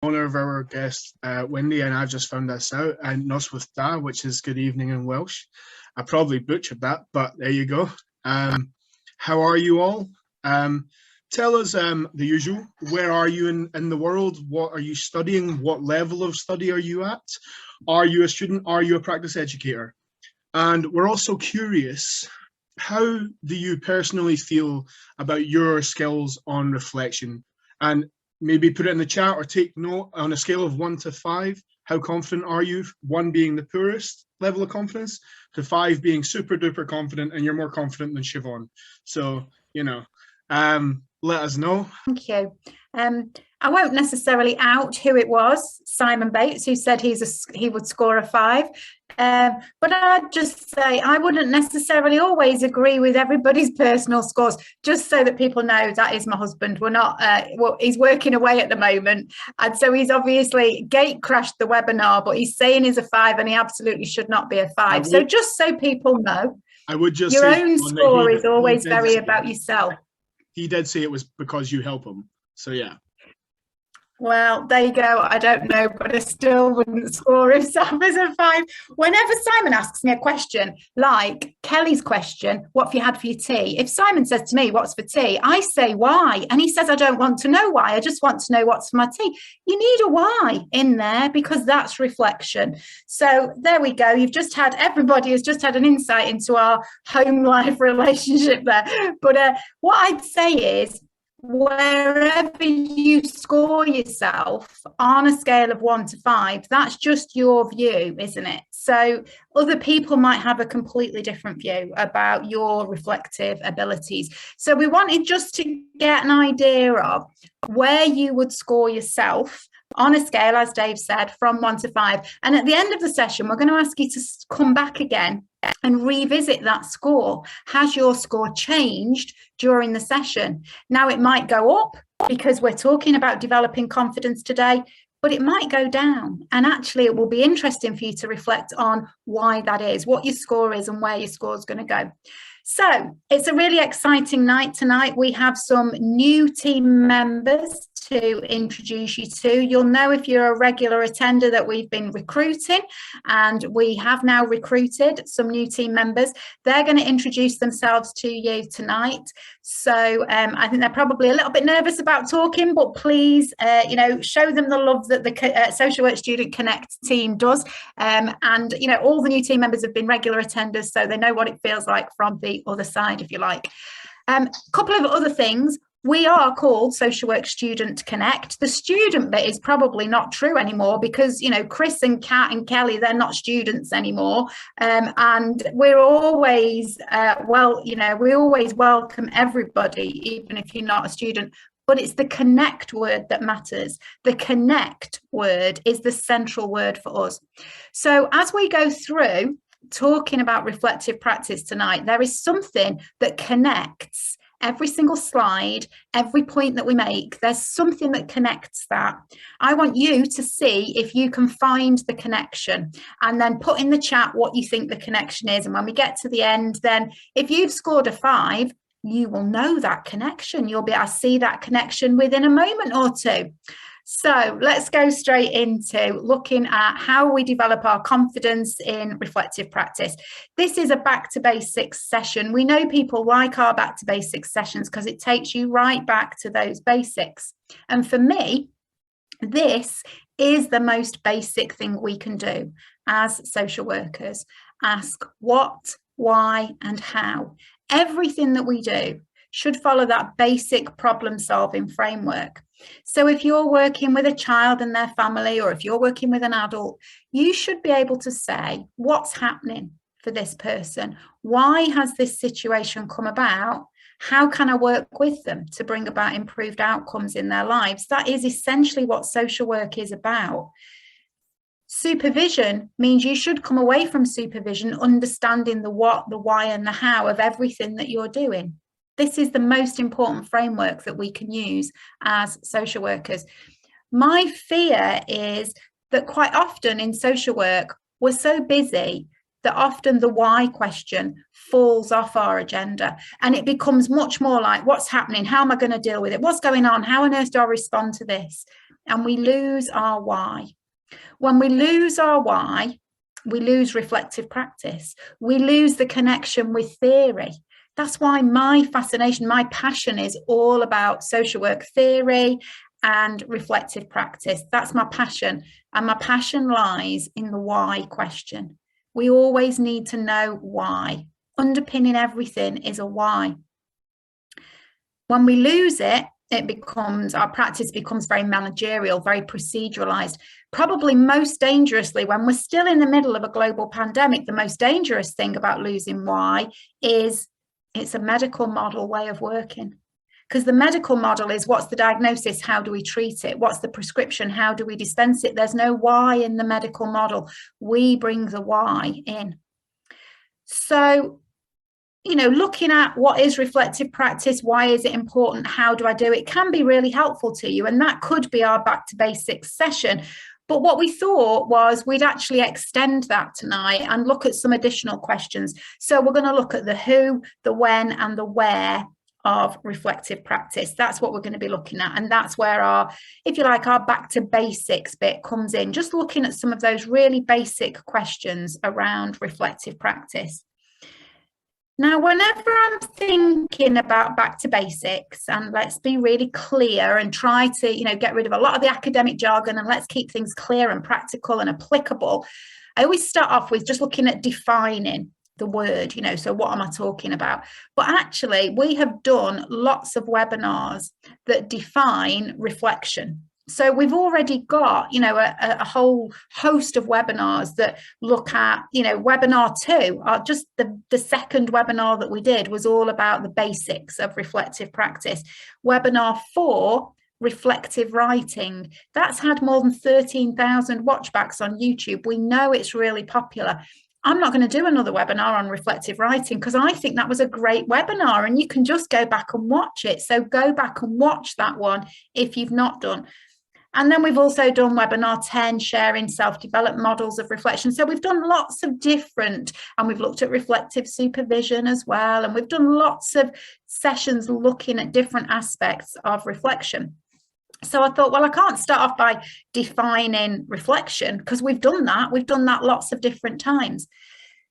honour of our guest, Wendy, and I've just found this out, and Nos with Da, which is good evening in Welsh. I probably butchered that, but there you go. How are you all? Tell us the usual. Where are you in the world? What are you studying? What level of study are you at? Are you a student? Are you a practice educator? And we're also curious, how do you personally feel about your skills on reflection? And maybe put it in the chat or take note on a scale of 1 to 5. How confident are you? 1 being the poorest level of confidence, to 5 being super duper confident, and you're more confident than Siobhan. So, you know, let us know. Thank you. I won't necessarily out who it was, Simon Bates, who said he would score a 5. But I'd just say I wouldn't necessarily always agree with everybody's personal scores, just so that people know that is my husband. We're not, well, he's working away at the moment. And so he's obviously gate crashed the webinar, but he's saying he's a 5 and he absolutely should not be a 5. So just so people know, I would just your own score is always very about yourself. He did say it was because you help him. So yeah. Well, there you go. I don't know, but I still wouldn't score himself as a 5. Whenever Simon asks me a question, like Kelly's question, what have you had for your tea? If Simon says to me, what's for tea? I say, why? And he says, I don't want to know why. I just want to know what's for my tea. You need a why in there, because that's reflection. So there we go. Everybody has just had an insight into our home life relationship there. But what I'd say is, wherever you score yourself on a scale of 1 to 5, that's just your view, isn't it? So other people might have a completely different view about your reflective abilities. So we wanted just to get an idea of where you would score yourself on a scale, as Dave said, from 1 to 5. And at the end of the session, we're going to ask you to come back again and revisit that score. Has your score changed during the session? Now, it might go up because we're talking about developing confidence today, but it might go down. And actually, it will be interesting for you to reflect on why that is, what your score is and where your score is going to go. So it's a really exciting night tonight. We have some new team members to introduce you to. You'll know if you're a regular attender that we've been recruiting, and we have now recruited some new team members. They're going to introduce themselves to you tonight. So I think they're probably a little bit nervous about talking, but please, show them the love that the Social Work Student Connect team does. And, all the new team members have been regular attenders, so they know what it feels like from the other side, if you like. Couple of other things. We are called Social Work Student Connect. The student bit is probably not true anymore because, Chris and Kat and Kelly, they're not students anymore. And we're always, we always welcome everybody, even if you're not a student. But it's the connect word that matters. The connect word is the central word for us. So as we go through talking about reflective practice tonight, there is something that connects every single slide, every point that we make. There's something that connects that. I want you to see if you can find the connection and then put in the chat what you think the connection is. And when we get to the end, then if you've scored a 5, you will know that connection. You'll be able to see that connection within a moment or two. So let's go straight into looking at how we develop our confidence in reflective practice. This is a back to basics session. We know people like our back to basics sessions because it takes you right back to those basics. And for me, this is the most basic thing we can do as social workers. Ask what, why, and how. Everything that we do should follow that basic problem-solving framework. So if you're working with a child and their family, or if you're working with an adult, you should be able to say, what's happening for this person? Why has this situation come about? How can I work with them to bring about improved outcomes in their lives? That is essentially what social work is about. Supervision means you should come away from supervision understanding the what, the why, and the how of everything that you're doing. This is the most important framework that we can use as social workers. My fear is that quite often in social work, we're so busy that often the why question falls off our agenda, and it becomes much more like, what's happening? How am I going to deal with it? What's going on? How on earth do I respond to this? and we lose our why. When we lose our why, we lose reflective practice. We lose the connection with theory. That's why my fascination, my passion is all about social work theory and reflective practice. That's my passion. And my passion lies in the why question. We always need to know why. Underpinning everything is a why. When we lose it, our practice becomes very managerial, very proceduralized. Probably most dangerously, when we're still in the middle of a global pandemic, the most dangerous thing about losing why is it's a medical model way of working. Because the medical model is, what's the diagnosis? How do we treat it? What's the prescription? How do we dispense it? There's no why in the medical model. We bring the why in. So, looking at what is reflective practice, why is it important, how do I do it, can be really helpful to you. And that could be our back to basics session. But what we thought was we'd actually extend that tonight and look at some additional questions. So we're going to look at the who, the when, and the where of reflective practice. That's what we're going to be looking at. And that's where our back to basics bit comes in, just looking at some of those really basic questions around reflective practice. Now, whenever I'm thinking about back to basics, and let's be really clear and try to, get rid of a lot of the academic jargon, and let's keep things clear and practical and applicable, I always start off with just looking at defining the word, so what am I talking about? But actually, we have done lots of webinars that define reflection. So we've already got, a whole host of webinars that look at, webinar 2, just the second webinar that we did was all about the basics of reflective practice. Webinar 4, reflective writing, that's had more than 13,000 watchbacks on YouTube. We know it's really popular. I'm not going to do another webinar on reflective writing because I think that was a great webinar and you can just go back and watch it. So go back and watch that one if you've not done. And then we've also done webinar 10, sharing self-developed models of reflection. So we've done lots of different, and we've looked at reflective supervision as well. And we've done lots of sessions looking at different aspects of reflection. So I thought, well, I can't start off by defining reflection because we've done that. We've done that lots of different times.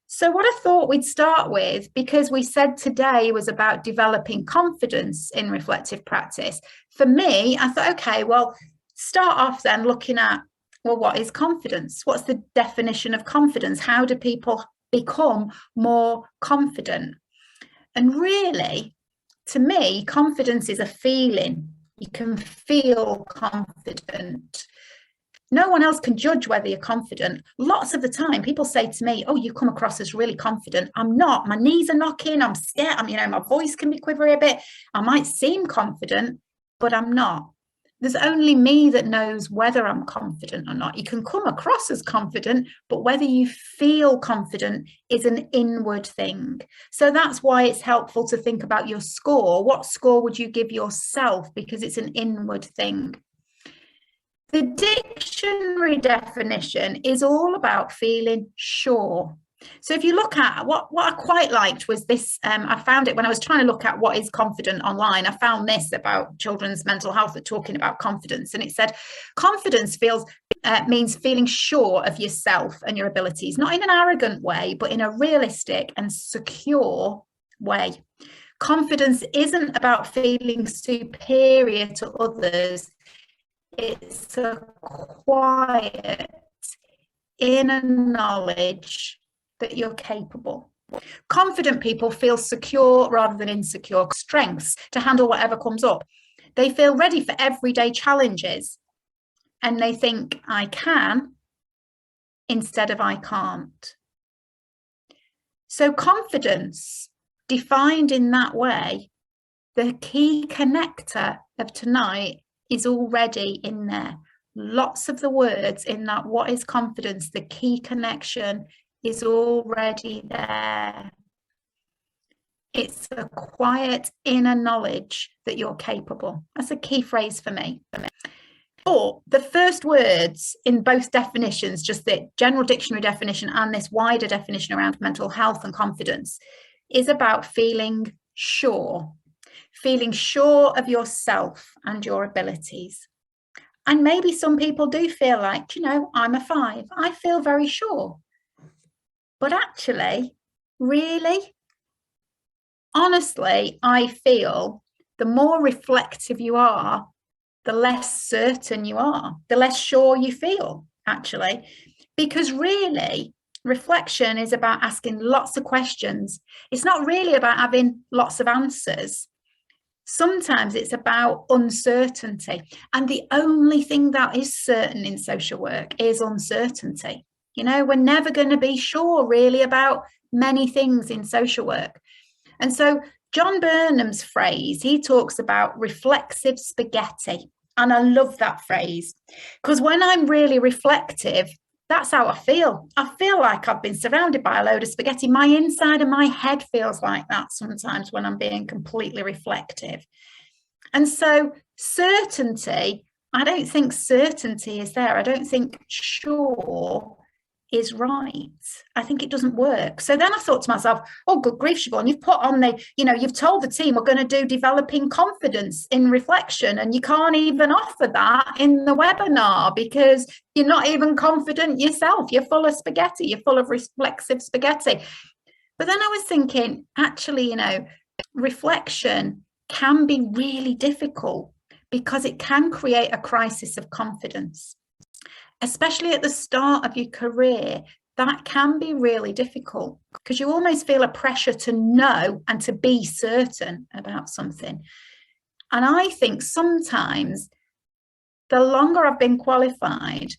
So what I thought we'd start with, because we said today was about developing confidence in reflective practice. For me, I thought, okay, well, start off then looking at, well, what is confidence? What's the definition of confidence? How do people become more confident? And really, to me, confidence is a feeling. You can feel confident. No one else can judge whether you're confident. Lots of the time, people say to me, oh, you come across as really confident. I'm not. My knees are knocking. I'm scared. My voice can be quivery a bit. I might seem confident, but I'm not. There's only me that knows whether I'm confident or not. You can come across as confident, but whether you feel confident is an inward thing. So that's why it's helpful to think about your score. What score would you give yourself? Because it's an inward thing. The dictionary definition is all about feeling sure. So if you look at what I quite liked was this, I found it when I was trying to look at what is confident online. I found this about children's mental health that talking about confidence, and it said confidence means feeling sure of yourself and your abilities, not in an arrogant way, but in a realistic and secure way. Confidence isn't about feeling superior to others. It's a quiet inner knowledge that you're capable. Confident people feel secure rather than insecure, strengths to handle whatever comes up. They feel ready for everyday challenges and they think I can instead of I can't. So confidence defined in that way, the key connector of tonight is already in there. Lots of the words in that what is confidence, the key connection is already there. It's a quiet inner knowledge that you're capable. That's a key phrase for me. Or the first words in both definitions, just the general dictionary definition and this wider definition around mental health and confidence, is about feeling sure of yourself and your abilities. And maybe some people do feel like, you know, I'm a 5. I feel very sure. But actually, really, honestly, I feel the more reflective you are, the less certain you are, the less sure you feel, actually. Because really, reflection is about asking lots of questions. It's not really about having lots of answers. Sometimes it's about uncertainty. And the only thing that is certain in social work is uncertainty. You know, we're never going to be sure really about many things in social work. And so John Burnham's phrase, he talks about reflexive spaghetti. And I love that phrase, because when I'm really reflective, that's how I feel. I feel like I've been surrounded by a load of spaghetti. My inside of my head feels like that sometimes when I'm being completely reflective. And so certainty, I don't think certainty is there. I don't think sure is right. I think it doesn't work. So then I thought to myself, oh, good grief, Siobhan, you've put on the, you know, you've told the team we're going to do developing confidence in reflection, and you can't even offer that in the webinar because you're not even confident yourself. You're full of spaghetti. You're full of reflexive spaghetti. But then I was thinking, actually, you know, reflection can be really difficult because it can create a crisis of confidence. Especially at the start of your career, that can be really difficult because you almost feel a pressure to know and to be certain about something. And I think sometimes the longer I've been qualified,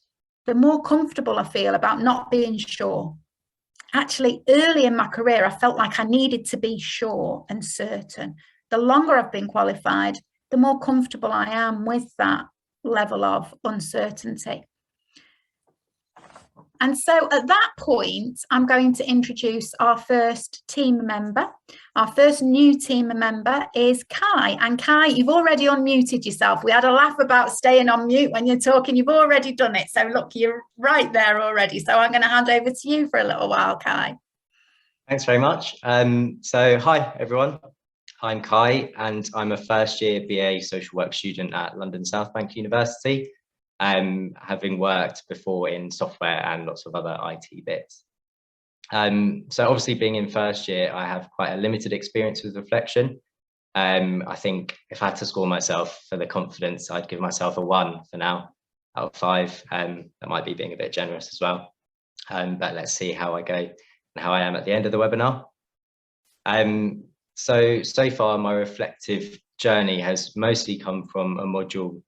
the more comfortable I feel about not being sure. Actually, early in my career, I felt like I needed to be sure and certain. The longer I've been qualified, the more comfortable I am with that level of uncertainty. And so at that point, I'm going to introduce our first team member. Our first new team member is Kai. And Kai, you've already unmuted yourself. We had a laugh about staying on mute when you're talking. You've already done it. So look, you're right there already. So I'm going to hand over to you for a little while, Kai. Thanks very much. So hi, everyone. I'm Kai, and I'm a first year BA social work student at London South Bank University. Having worked before in software and lots of other IT bits. So obviously being in first year, I have quite a limited experience with reflection. I think if I had to score myself for the confidence, I'd give myself a 1 for now out of 5. That might be being a bit generous as well. But let's see how I go and how I am at the end of the webinar. So far, my reflective journey has mostly come from a module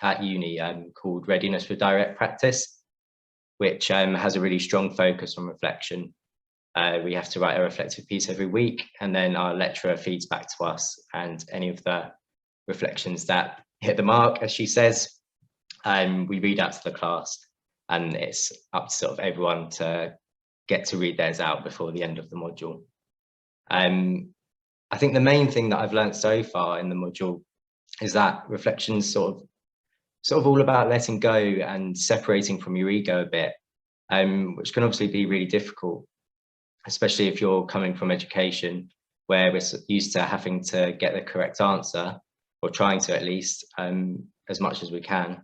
at uni called Readiness for Direct Practice, which has a really strong focus on reflection. We have to write a reflective piece every week, and then our lecturer feeds back to us, and any of the reflections that hit the mark, as she says, we read out to the class, and it's up to sort of everyone to get to read theirs out before the end of the module. I think the main thing that I've learned so far in the module is that reflection is sort of all about letting go and separating from your ego a bit, which can obviously be really difficult, especially if you're coming from education where we're used to having to get the correct answer, or trying to at least, as much as we can.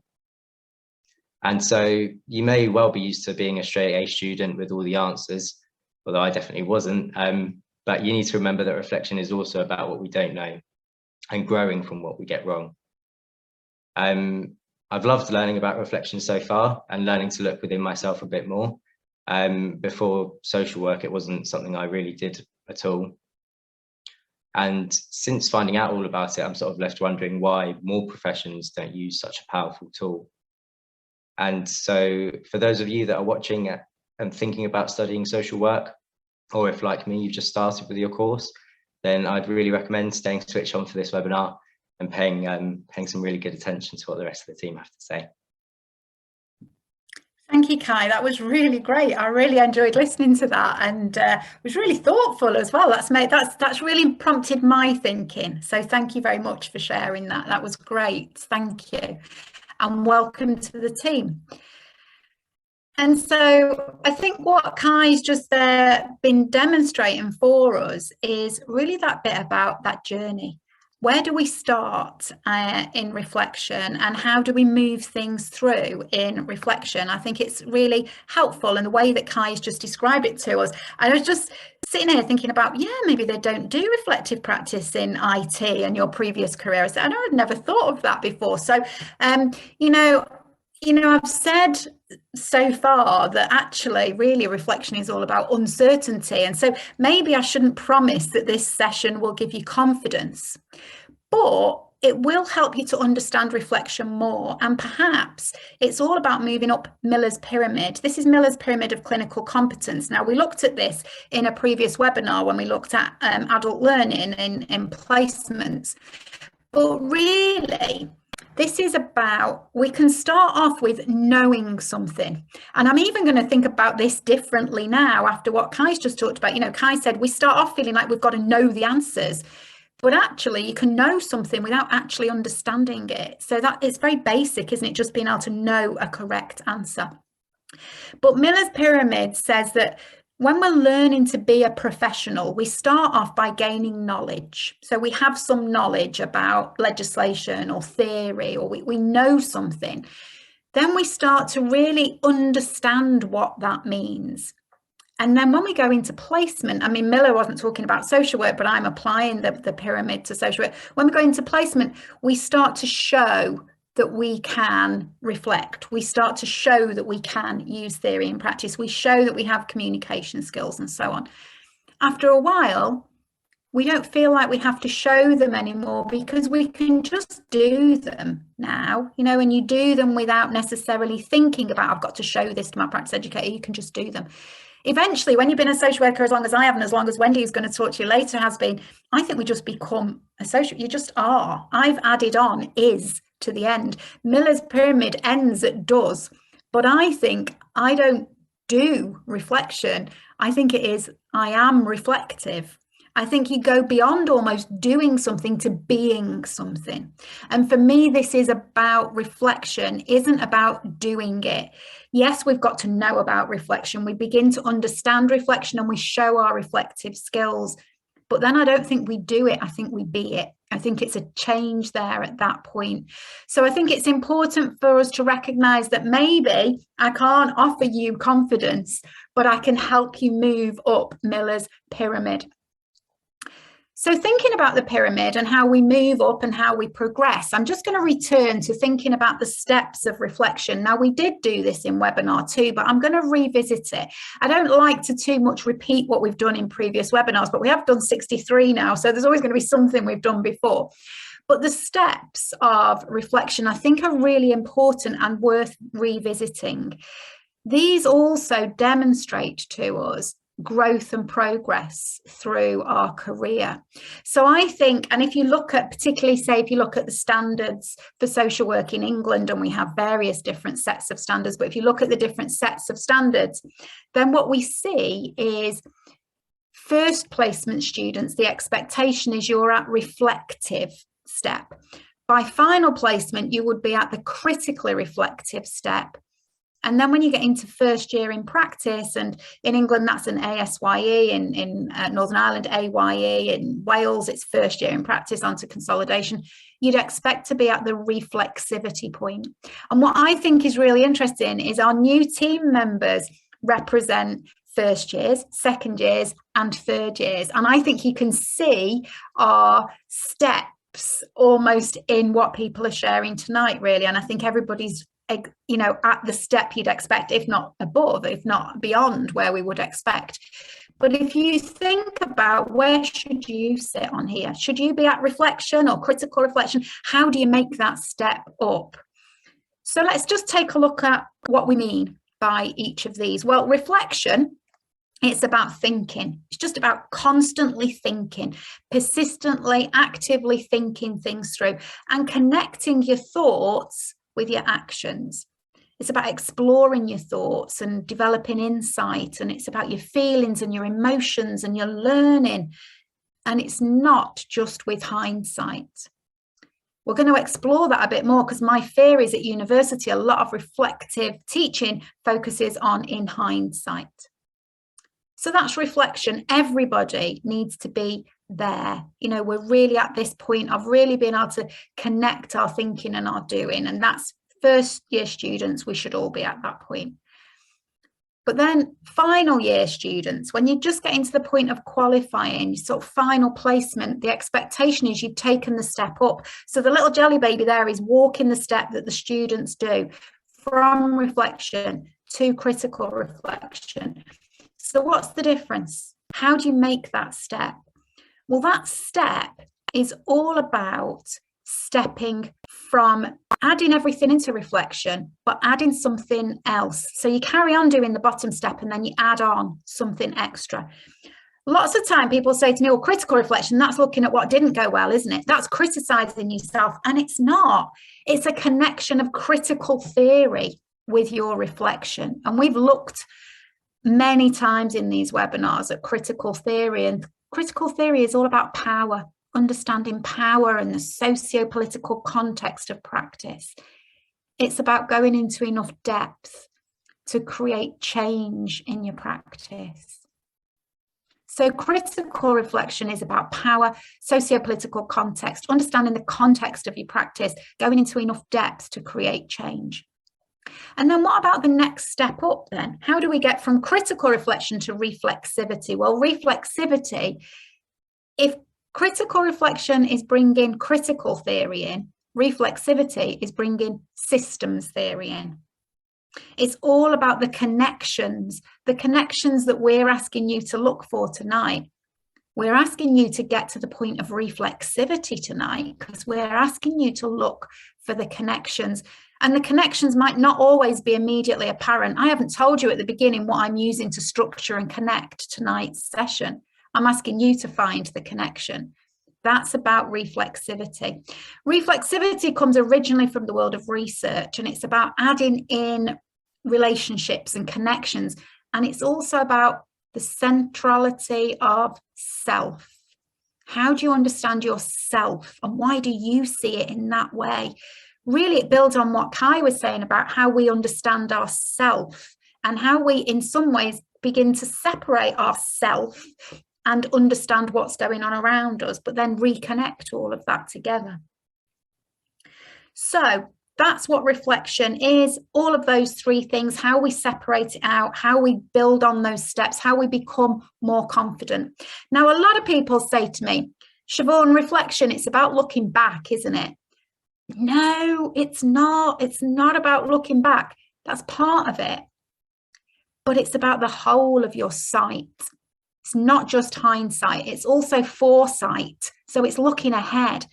And so you may well be used to being a straight A student with all the answers, although I definitely wasn't. But you need to remember that reflection is also about what we don't know and growing from what we get wrong. I've loved learning about reflection so far and learning to look within myself a bit more. Before social work, it wasn't something I really did at all. And since finding out all about it, I'm sort of left wondering why more professions don't use such a powerful tool. And so for those of you that are watching and thinking about studying social work, or if like me, you've just started with your course, then I'd really recommend staying switched on for this webinar and paying some really good attention to what the rest of the team have to say. Thank you, Kai. That was really great. I really enjoyed listening to that, and was really thoughtful as well. That's really prompted my thinking. So thank you very much for sharing that. That was great. Thank you, and welcome to the team. And so I think what Kai's just been demonstrating for us is really that bit about that journey. where do we start in reflection, and how do we move things through in reflection? I think it's really helpful, and the way that Kai's just described it to us. I was just sitting here thinking about, yeah, maybe they don't do reflective practice in IT and your previous career. I said, I know, I'd never thought of that before. So, I've said so far that actually really reflection is all about uncertainty. And so maybe I shouldn't promise that this session will give you confidence, but it will help you to understand reflection more. And perhaps it's all about moving up Miller's pyramid. This is Miller's pyramid of clinical competence. Now, we looked at this in a previous webinar when we looked at adult learning in placements. But really, this is about, we can start off with knowing something. And I'm even going to think about this differently now after what Kai's just talked about. Kai said we start off feeling like we've got to know the answers. But actually, you can know something without actually understanding it. So that it's very basic, isn't it? Just being able to know a correct answer. But Miller's pyramid says that when we're learning to be a professional, we start off by gaining knowledge. So we have some knowledge about legislation or theory, or we know something. Then we start to really understand what that means. And then when we go into placement, I mean, Miller wasn't talking about social work, but I'm applying the pyramid to social work. When we go into placement, we start to show that we can reflect. We start to show that we can use theory in practice. We show that we have communication skills and so on. After a while, we don't feel like we have to show them anymore because we can just do them now, and you do them without necessarily thinking about, I've got to show this to my practice educator. You can just do them. Eventually, when you've been a social worker as long as I have, and as long as Wendy is going to talk to you later has been, I think we just become a social, you just are. I've added on is to the end. Miller's pyramid ends at does, but I think I don't do reflection. I think it is, I am reflective. I think you go beyond almost doing something to being something. And for me, this is about reflection, isn't about doing it. Yes, we've got to know about reflection. We begin to understand reflection and we show our reflective skills. But then I don't think we do it. I think we be it. I think it's a change there at that point. So I think it's important for us to recognize that maybe I can't offer you confidence, but I can help you move up Miller's pyramid. So thinking about the pyramid and how we move up and how we progress, I'm just going to return to thinking about the steps of reflection. Now, we did do this in webinar 2, but I'm going to revisit it. I don't like to too much repeat what we've done in previous webinars, but we have done 63 now, so there's always going to be something we've done before. But the steps of reflection, I think, are really important and worth revisiting. These also demonstrate to us growth and progress through our career. So I think, and if you look at, particularly say if you look at the standards for social work in England, and we have various different sets of standards, but if you look at the different sets of standards, then what we see is first placement students, the expectation is you're at reflective step. By final placement, you would be at the critically reflective step. And then when you get into first year in practice, and in England, that's an ASYE, in Northern Ireland, AYE, in Wales, it's first year in practice onto consolidation, you'd expect to be at the reflexivity point. And what I think is really interesting is our new team members represent first years, second years, and third years. And I think you can see our steps almost in what people are sharing tonight, really. And I think everybody's at the step you'd expect, if not above, if not beyond where we would expect. But if you think about where should you sit on here, should you be at reflection or critical reflection? How do you make that step up? So let's just take a look at what we mean by each of these. Well, reflection, it's about thinking. It's just about constantly thinking, persistently, actively thinking things through and connecting your thoughts with your actions. It's about exploring your thoughts and developing insight, and it's about your feelings and your emotions and your learning. And it's not just with hindsight. We're going to explore that a bit more, because my fear is at university, a lot of reflective teaching focuses on in hindsight. So that's reflection. Everybody needs to be there. You know, we're really at this point of really being able to connect our thinking and our doing. And that's first year students, we should all be at that point. But then final year students, when you just get into the point of qualifying, sort of final placement, the expectation is you've taken the step up. So the little jelly baby there is walking the step that the students do from reflection to critical reflection. So what's the difference? How do you make that step? Well, that step is all about stepping from adding everything into reflection, but adding something else. So you carry on doing the bottom step and then you add on something extra. Lots of time people say to me, well, critical reflection, that's looking at what didn't go well, isn't it? That's criticizing yourself. And it's not. It's a connection of critical theory with your reflection. And we've looked many times in these webinars at critical theory, and critical theory is all about power, understanding power and the socio-political context of practice. It's about going into enough depth to create change in your practice. So critical reflection is about power, socio-political context, understanding the context of your practice, going into enough depth to create change. And then what about the next step up then? How do we get from critical reflection to reflexivity? Well, reflexivity, if critical reflection is bringing critical theory in, reflexivity is bringing systems theory in. It's all about the connections that we're asking you to look for tonight. We're asking you to get to the point of reflexivity tonight because we're asking you to look for the connections. And the connections might not always be immediately apparent. I haven't told you at the beginning what I'm using to structure and connect tonight's session. I'm asking you to find the connection. That's about reflexivity. Reflexivity comes originally from the world of research, and it's about adding in relationships and connections. And it's also about the centrality of self. How do you understand yourself, and why do you see it in that way? Really, it builds on what Kai was saying about how we understand ourself and how we, in some ways, begin to separate ourself and understand what's going on around us, but then reconnect all of that together. So that's what reflection is, all of those three things, how we separate it out, how we build on those steps, how we become more confident. Now, a lot of people say to me, Siobhan, reflection, it's about looking back, isn't it? No, it's not. It's not about looking back. That's part of it. But it's about the whole of your sight. It's not just hindsight. It's also foresight. So it's looking ahead.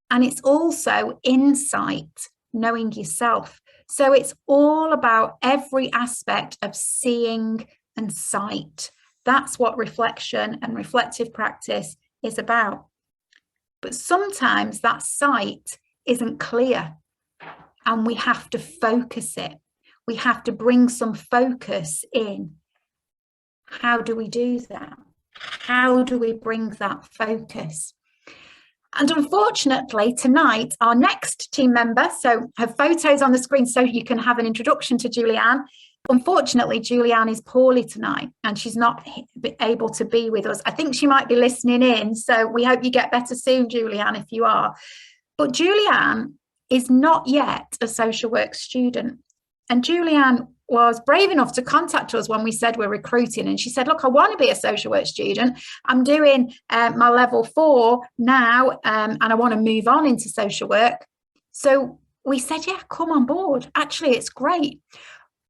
And it's also insight, knowing yourself. So it's all about every aspect of seeing and sight. That's what reflection and reflective practice is about. But sometimes that sight isn't clear, and we have to focus it. We have to bring some focus in. How do we do that? How do we bring that focus? And unfortunately, tonight, our next team member, so her photo's on the screen so you can have an introduction to Julianne. Unfortunately, Julianne is poorly tonight and she's not able to be with us. I think she might be listening in, so we hope you get better soon, Julianne, if you are. But Julianne is not yet a social work student. And Julianne was brave enough to contact us when we said we're recruiting. And she said, look, I want to be a social work student. I'm doing my level 4 now, and I want to move on into social work. So we said, yeah, come on board. Actually, it's great.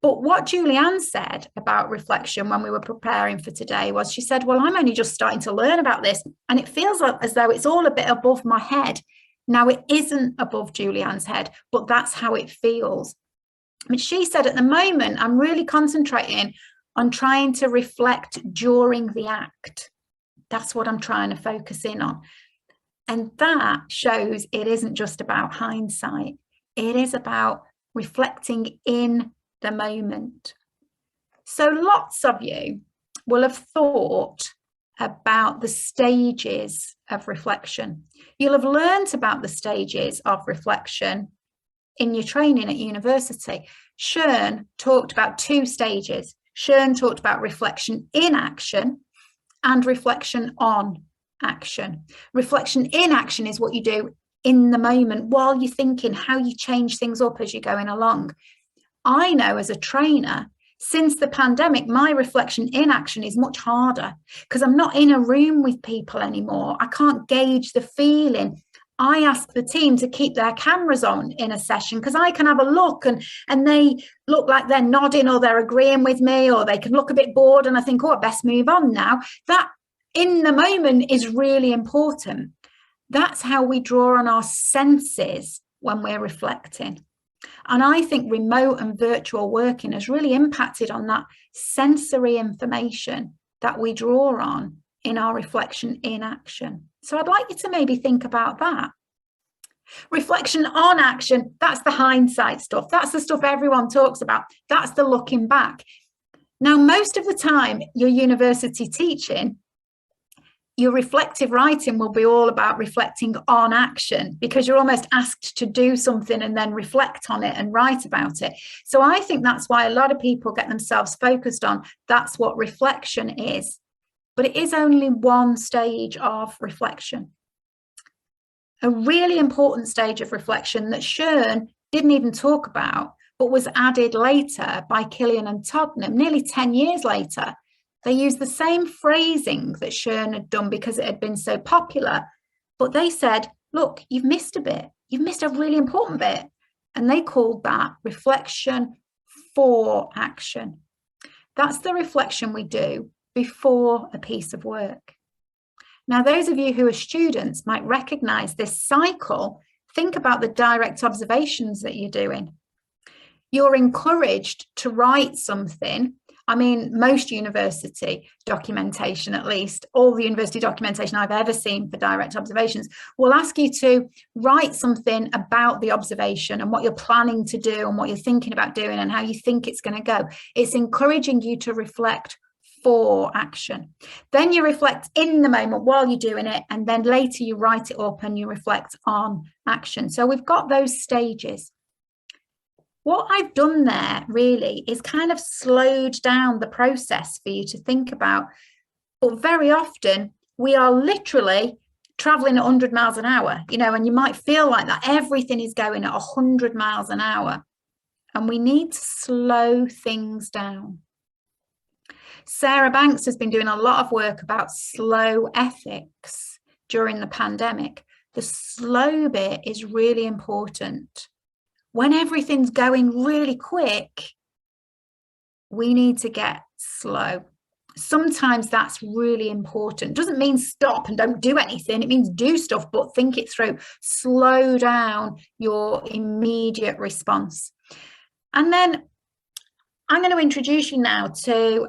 But what Julianne said about reflection when we were preparing for today was, she said, well, I'm only just starting to learn about this. And it feels as though it's all a bit above my head. Now, it isn't above Julianne's head, but that's how it feels. But she said, at the moment, I'm really concentrating on trying to reflect during the act. That's what I'm trying to focus in on. And that shows it isn't just about hindsight. It is about reflecting in the moment. So lots of you will have thought about the stages of reflection. You'll have learnt about the stages of reflection in your training at university. Siobhan talked about 2 stages. Siobhan talked about reflection in action and reflection on action. Reflection in action is what you do in the moment while you're thinking, how you change things up as you're going along. I know as a trainer, since the pandemic, my reflection in action is much harder because I'm not in a room with people anymore. I can't gauge the feeling. I ask the team to keep their cameras on in a session because I can have a look and they look like they're nodding or they're agreeing with me, or they can look a bit bored and I think, oh, I best move on now. That in the moment is really important. That's how we draw on our senses when we're reflecting. And I think remote and virtual working has really impacted on that sensory information that we draw on in our reflection in action. So I'd like you to maybe think about that. Reflection on action, that's the hindsight stuff. That's the stuff everyone talks about. That's the looking back. Now, most of the time, your university teaching, your reflective writing will be all about reflecting on action, because you're almost asked to do something and then reflect on it and write about it. So I think that's why a lot of people get themselves focused on that's what reflection is. But it is only one stage of reflection. A really important stage of reflection that Siobhan didn't even talk about, but was added later by Killian and Tottenham, nearly 10 years later. They used the same phrasing that Siobhan had done because it had been so popular, but they said, look, you've missed a bit. You've missed a really important bit. And they called that reflection for action. That's the reflection we do before a piece of work. Now, those of you who are students might recognize this cycle. Think about the direct observations that you're doing. You're encouraged to write something. I mean, most university documentation, at least all the university documentation I've ever seen for direct observations, will ask you to write something about the observation and what you're planning to do and what you're thinking about doing and how you think it's going to go. It's encouraging you to reflect for action. Then you reflect in the moment while you're doing it, and then later you write it up and you reflect on action. So we've got those stages. What I've done there really is kind of slowed down the process for you to think about. But very often we are literally traveling at 100 miles an hour, you know, and you might feel like that. Everything is going at 100 miles an hour. And we need to slow things down. Sarah Banks has been doing a lot of work about slow ethics during the pandemic. The slow bit is really important. When everything's going really quick, we need to get slow. Sometimes that's really important. Doesn't mean stop and don't do anything. It means do stuff, but think it through. Slow down your immediate response. And then I'm going to introduce you now to,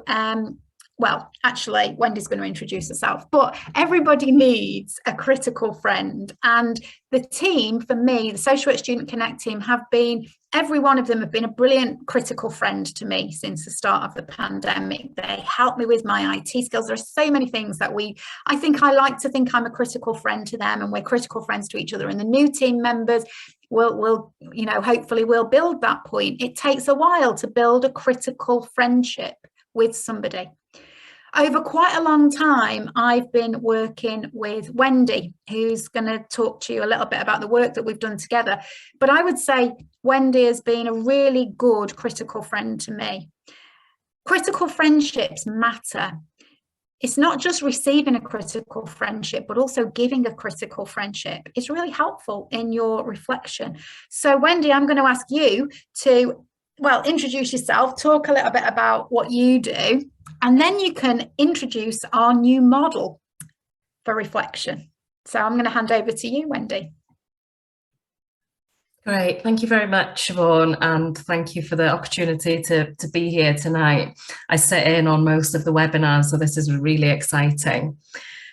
well, actually, Wendy's going to introduce herself, but everybody needs a critical friend. And the team, for me, the Social Work Student Connect team, have been, every one of them have been a brilliant critical friend to me since the start of the pandemic. They help me with my IT skills. There are so many things that I like to think I'm a critical friend to them, and we're critical friends to each other. And the new team members will you know, hopefully we'll build that point. It takes a while to build a critical friendship with somebody. Over quite a long time, I've been working with Wendy, who's going to talk to you a little bit about the work that we've done together. But I would say Wendy has been a really good critical friend to me. Critical friendships matter. It's not just receiving a critical friendship, but also giving a critical friendship. It's really helpful in your reflection. So Wendy, I'm going to ask you to, well, introduce yourself, talk a little bit about what you do, and then you can introduce our new model for reflection. So I'm going to hand over to you, Wendy. Great, thank you very much, Siobhan, and thank you for the opportunity to be here tonight. I sit in on most of the webinars, so this is really exciting.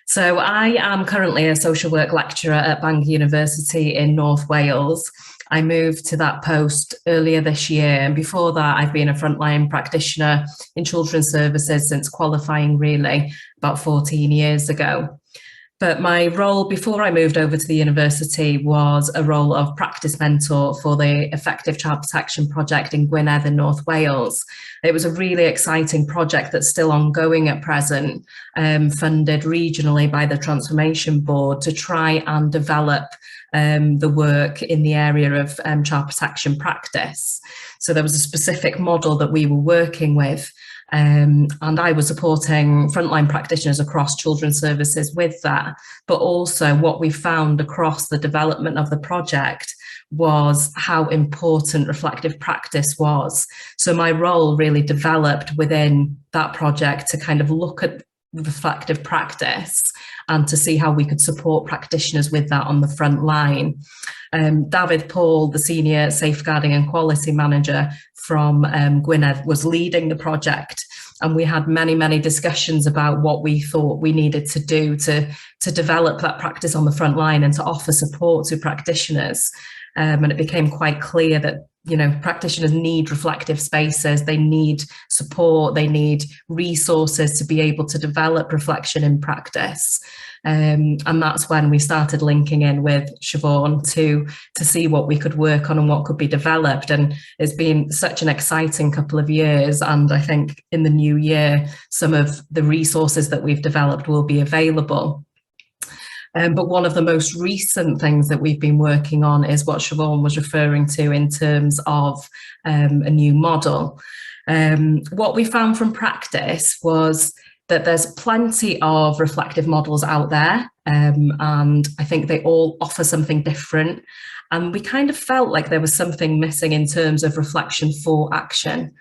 So I am currently a social work lecturer at Bangor University in North Wales. I moved to that post earlier this year, and before that I've been a frontline practitioner in children's services since qualifying, really, about 14 years ago. But my role before I moved over to the university was a role of practice mentor for the Effective Child Protection Project in Gwynedd in North Wales. It was a really exciting project that's still ongoing at present, funded regionally by the Transformation Board to try and develop the work in the area of child protection practice. So there was a specific model that we were working with, and I was supporting frontline practitioners across children's services with that. But also what we found across the development of the project was how important reflective practice was. So my role really developed within that project to kind of look at reflective practice and to see how we could support practitioners with that on the front line. David Paul, the Senior Safeguarding and Quality Manager from Gwynedd, was leading the project, and we had many discussions about what we thought we needed to do to develop that practice on the front line and to offer support to practitioners. And it became quite clear that, you know, practitioners need reflective spaces, they need support, they need resources to be able to develop reflection in practice. And that's when we started linking in with Siobhan to see what we could work on and what could be developed. And it's been such an exciting couple of years. And I think in the new year, some of the resources that we've developed will be available. But one of the most recent things that we've been working on is what Siobhan was referring to in terms of a new model. What we found from practice was that there's plenty of reflective models out there, and I think they all offer something different. And we kind of felt like there was something missing in terms of reflection for action.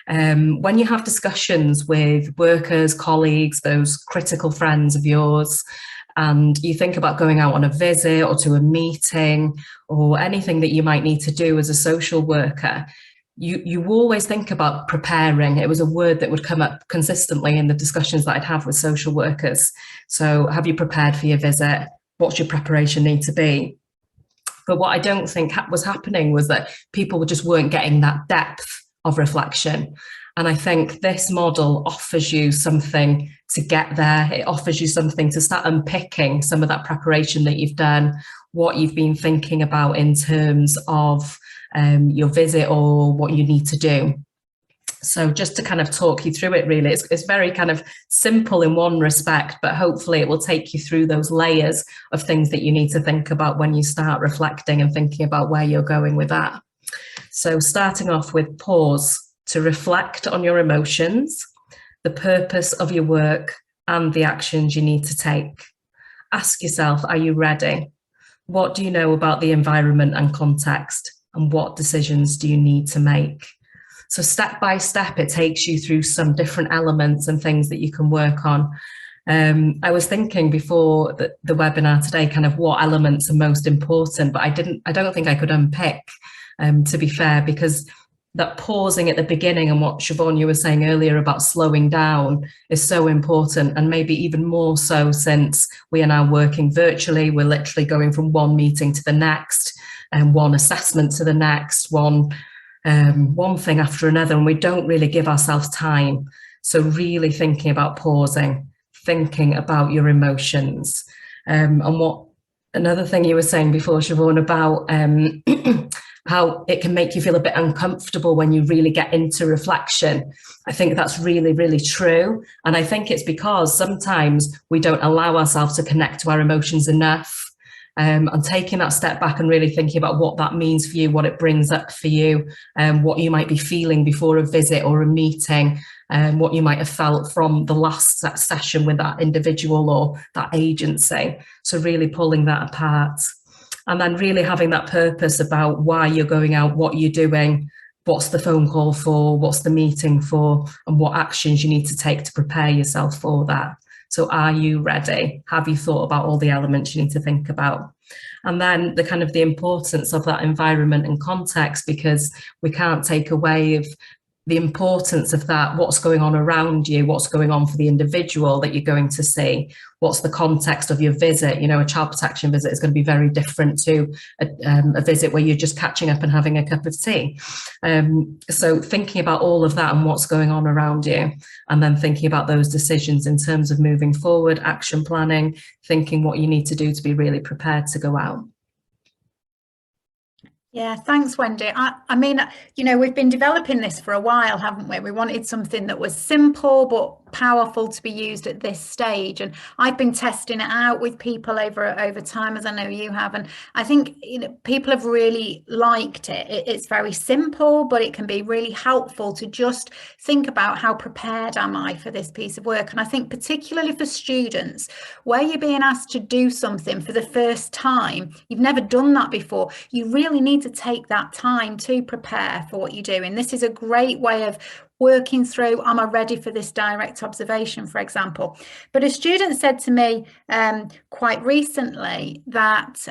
When you have discussions with workers, colleagues, those critical friends of yours, and you think about going out on a visit or to a meeting or anything that you might need to do as a social worker, you always think about preparing. It was a word that would come up consistently in the discussions that I'd have with social workers. So have you prepared for your visit? What's your preparation need to be? But what I don't think was happening was that people just weren't getting that depth of reflection. And I think this model offers you something to get there. It offers you something to start unpicking some of that preparation that you've done, what you've been thinking about in terms of your visit or what you need to do. So just to kind of talk you through it, really, it's very kind of simple in one respect, but hopefully it will take you through those layers of things that you need to think about when you start reflecting and thinking about where you're going with that. So starting off with pause, to reflect on your emotions, the purpose of your work, and the actions you need to take. Ask yourself, are you ready? What do you know about the environment and context? And what decisions do you need to make? So step by step, it takes you through some different elements and things that you can work on. I was thinking before the webinar today, kind of what elements are most important, but I don't think I could unpick, to be fair, because that pausing at the beginning and what Siobhan, you were saying earlier about slowing down is so important, and maybe even more so since we are now working virtually. We're literally going from one meeting to the next and one assessment to the next, one thing after another, and we don't really give ourselves time. So really thinking about pausing, thinking about your emotions. And what another thing you were saying before, Siobhan, about how it can make you feel a bit uncomfortable when you really get into reflection. I think that's really true. And I think it's because sometimes we don't allow ourselves to connect to our emotions enough. And taking that step back and really thinking about what that means for you, what it brings up for you, what you might be feeling before a visit or a meeting, what you might have felt from the last session with that individual or that agency. So really pulling that apart. And then really having that purpose about why you're going out, what you're doing, what's the phone call for, what's the meeting for, and what actions you need to take to prepare yourself for that. So are you ready? Have you thought about all the elements you need to think about? And then the kind of the importance of that environment and context, because we can't take away of the importance of that, what's going on around you, what's going on for the individual that you're going to see, what's the context of your visit. You know, a child protection visit is going to be very different to a visit where you're just catching up and having a cup of tea. So thinking about all of that and what's going on around you, and then thinking about those decisions in terms of moving forward, action planning, thinking what you need to do to be really prepared to go out. Yeah, thanks, Wendy. I mean, you know, we've been developing this for a while, haven't we? We wanted something that was simple but powerful to be used at this stage. And I've been testing it out with people over time, as I know you have. And I think, you know, people have really liked it. It's very simple, but it can be really helpful to just think about how prepared am I for this piece of work. And I think particularly for students, where you're being asked to do something for the first time, you've never done that before, you really need to take that time to prepare for what you're doing. This is a great way of working through, am I ready for this direct observation, for example. But a student said to me quite recently that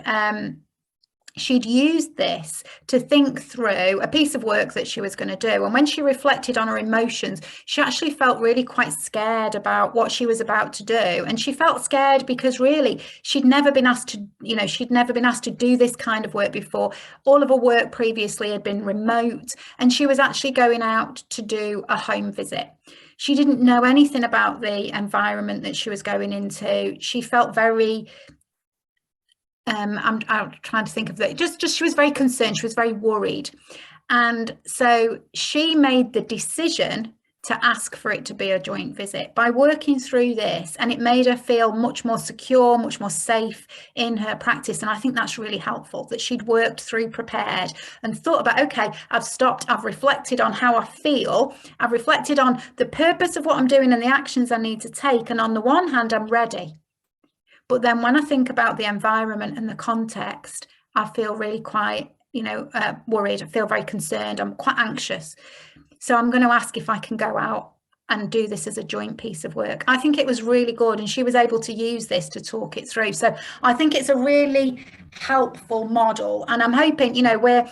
she'd used this to think through a piece of work that she was going to do. And when she reflected on her emotions, she actually felt really quite scared about what she was about to do. And she felt scared because really she'd never been asked to, you know, she'd never been asked to do this kind of work before. All of her work previously had been remote, and she was actually going out to do a home visit. She didn't know anything about the environment that she was going into. She felt very I'm trying to think of that. Just she was very concerned. She was very worried. And so she made the decision to ask for it to be a joint visit by working through this. And it made her feel much more secure, much more safe in her practice. And I think that's really helpful, that she'd worked through, prepared, and thought about, okay, I've stopped, I've reflected on how I feel. I've reflected on the purpose of what I'm doing and the actions I need to take. And on the one hand, I'm ready. But then when I think about the environment and the context, I feel really quite, you know, worried. I feel very concerned. I'm quite anxious. So I'm going to ask if I can go out and do this as a joint piece of work. I think it was really good, and she was able to use this to talk it through. So I think it's a really helpful model. And I'm hoping, you know, we're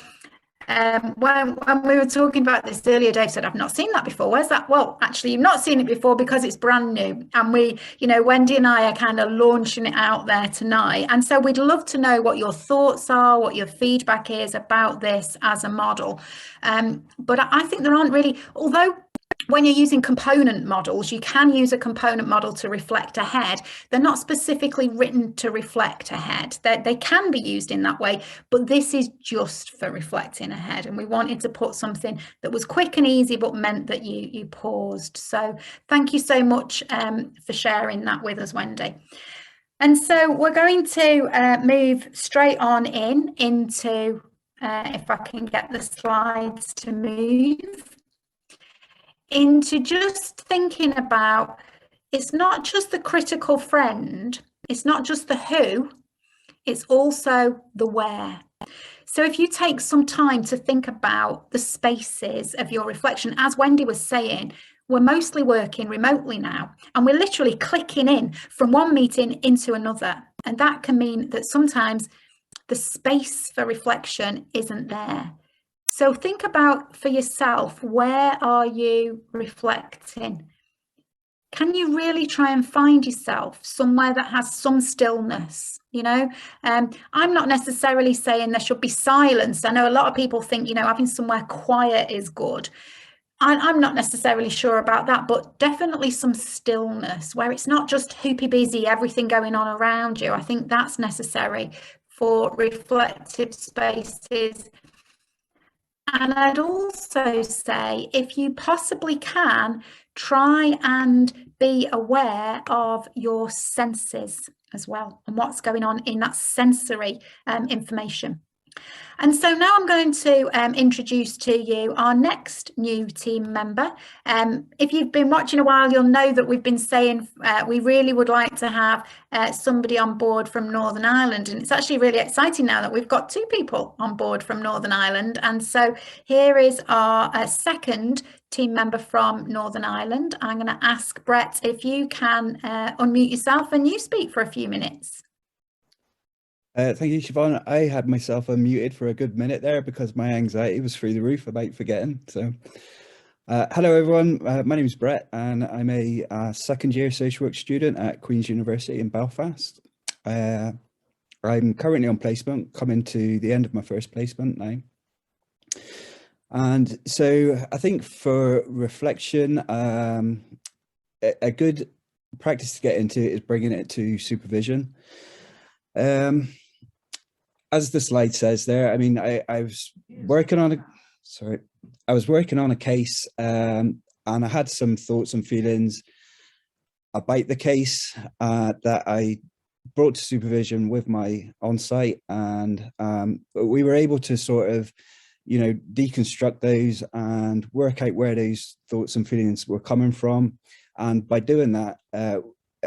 when we were talking about this earlier, Dave said, I've not seen that before. Where's that? Well, actually, you've not seen it before because it's brand new. And we, you know, Wendy and I are kind of launching it out there tonight. And so we'd love to know what your thoughts are, what your feedback is about this as a model. But I think there aren't really, although when you're using component models, you can use a component model to reflect ahead. They're not specifically written to reflect ahead. They can be used in that way, but this is just for reflecting ahead. And we wanted to put something that was quick and easy, but meant that you paused. So thank you so much for sharing that with us, Wendy. And so we're going to move straight on into, if I can get the slides to move, into just thinking about, it's not just the critical friend, it's not just the who, it's also the where. So if you take some time to think about the spaces of your reflection, as Wendy was saying, we're mostly working remotely now, and we're literally clicking in from one meeting into another. And that can mean that sometimes the space for reflection isn't there. So think about for yourself, where are you reflecting? Can you really try and find yourself somewhere that has some stillness? You know, I'm not necessarily saying there should be silence. I know a lot of people think, you know, having somewhere quiet is good. I'm not necessarily sure about that, but definitely some stillness where it's not just hoopy busy, everything going on around you. I think that's necessary for reflective spaces. And I'd also say, if you possibly can, try and be aware of your senses as well and what's going on in that sensory information. And so now I'm going to introduce to you our next new team member. If you've been watching a while, you'll know that we've been saying we really would like to have somebody on board from Northern Ireland. And it's actually really exciting now that we've got 2 people on board from Northern Ireland. And so here is our second team member from Northern Ireland. I'm going to ask Brett if you can unmute yourself and you speak for a few minutes. Thank you, Siobhan. I had myself unmuted for a good minute there because my anxiety was through the roof about forgetting. So Hello, everyone. My name is Brett, and I'm a second year social work student at Queen's University in Belfast. I'm currently on placement, coming to the end of my first placement now. And so I think for reflection, a good practice to get into is bringing it to supervision. As the slide says there, I mean, I was working on a case, and I had some thoughts and feelings about the case that I brought to supervision with my on-site, and we were able to sort of, deconstruct those and work out where those thoughts and feelings were coming from. And by doing that, I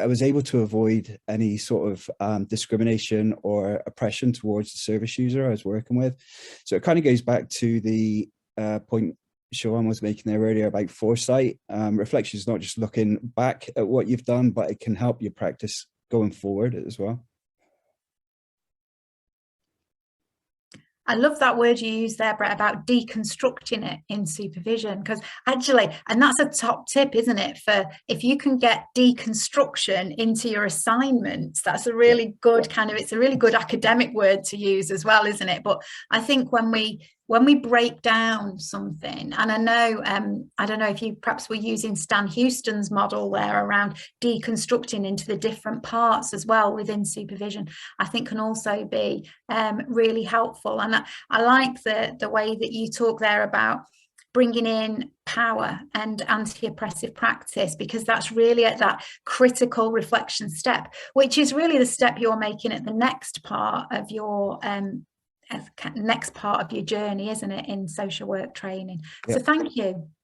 was able to avoid any sort of discrimination or oppression towards the service user I was working with. So it kind of goes back to the point Siobhan was making there earlier about foresight. Reflection is not just looking back at what you've done, but it can help you practice going forward as well. I love that word you used there, Brett, about deconstructing it in supervision, because actually, and that's a top tip, isn't it? For if you can get deconstruction into your assignments, that's a really good it's a really good academic word to use as well, isn't it? But I think when we break down something, and I know, I don't know if you perhaps were using Stan Houston's model there around deconstructing into the different parts as well within supervision, I think can also be really helpful. And I like the way that you talk there about bringing in power and anti-oppressive practice, because that's really at that critical reflection step, which is really the step you're making at the next part of your journey, isn't it, in social work training? Yep. So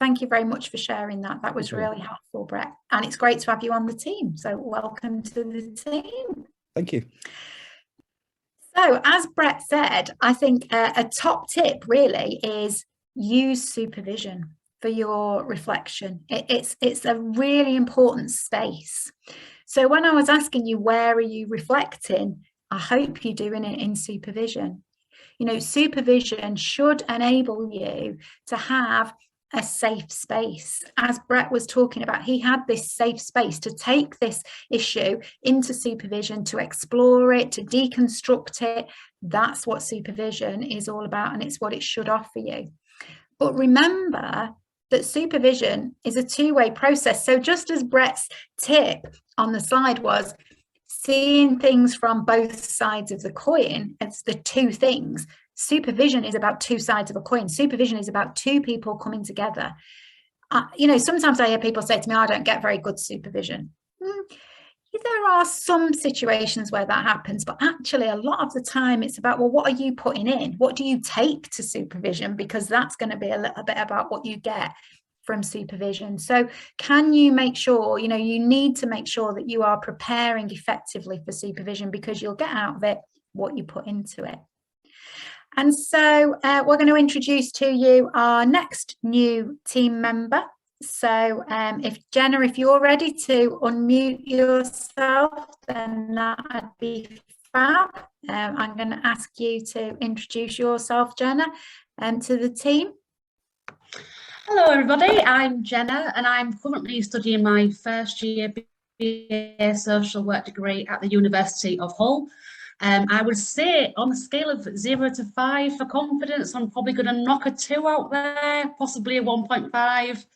thank you very much for sharing that was really helpful, Brett, and it's great to have you on the team, so welcome to the team. Thank you. So as Brett said, I think a top tip really is use supervision for your reflection. It's a really important space. So when I was asking you, where are you reflecting, I hope you're doing it in supervision. Supervision should enable you to have a safe space. As Brett was talking about, he had this safe space to take this issue into supervision, to explore it, to deconstruct it. That's what supervision is all about, and it's what it should offer you. But remember that supervision is a two-way process. So just as Brett's tip on the slide was, seeing things from both sides of the coin, it's the two things. Supervision is about two sides of a coin. Supervision is about two people coming together. Sometimes I hear people say to me, I don't get very good supervision. There are some situations where that happens, but actually a lot of the time it's about, well, what are you putting in? What do you take to supervision? Because that's going to be a little bit about what you get from supervision. So can you make sure, you need to make sure that you are preparing effectively for supervision, because you'll get out of it what you put into it. And so we're going to introduce to you our next new team member. So Jenna, if you're ready to unmute yourself, then that'd be fab. I'm going to ask you to introduce yourself, Jenna, to the team. Hello everybody, I'm Jenna and I'm currently studying my first year BA social work degree at the University of Hull. I would say on a scale of 0 to 5 for confidence, I'm probably going to knock a 2 out there, possibly a 1.5.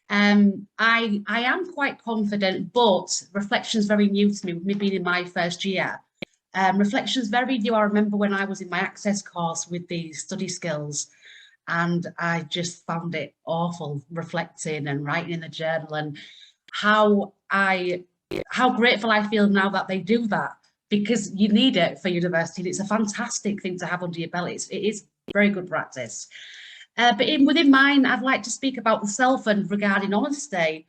I am quite confident, but reflection's very new to me, with me being in my first year. Reflection's very new. I remember when I was in my access course with the study skills, and I just found it awful reflecting and writing in the journal, and how grateful I feel now that they do that, because you need it for university. It's a fantastic thing to have under your belt. It is very good practice. But within mine, I'd like to speak about the self and regarding honesty.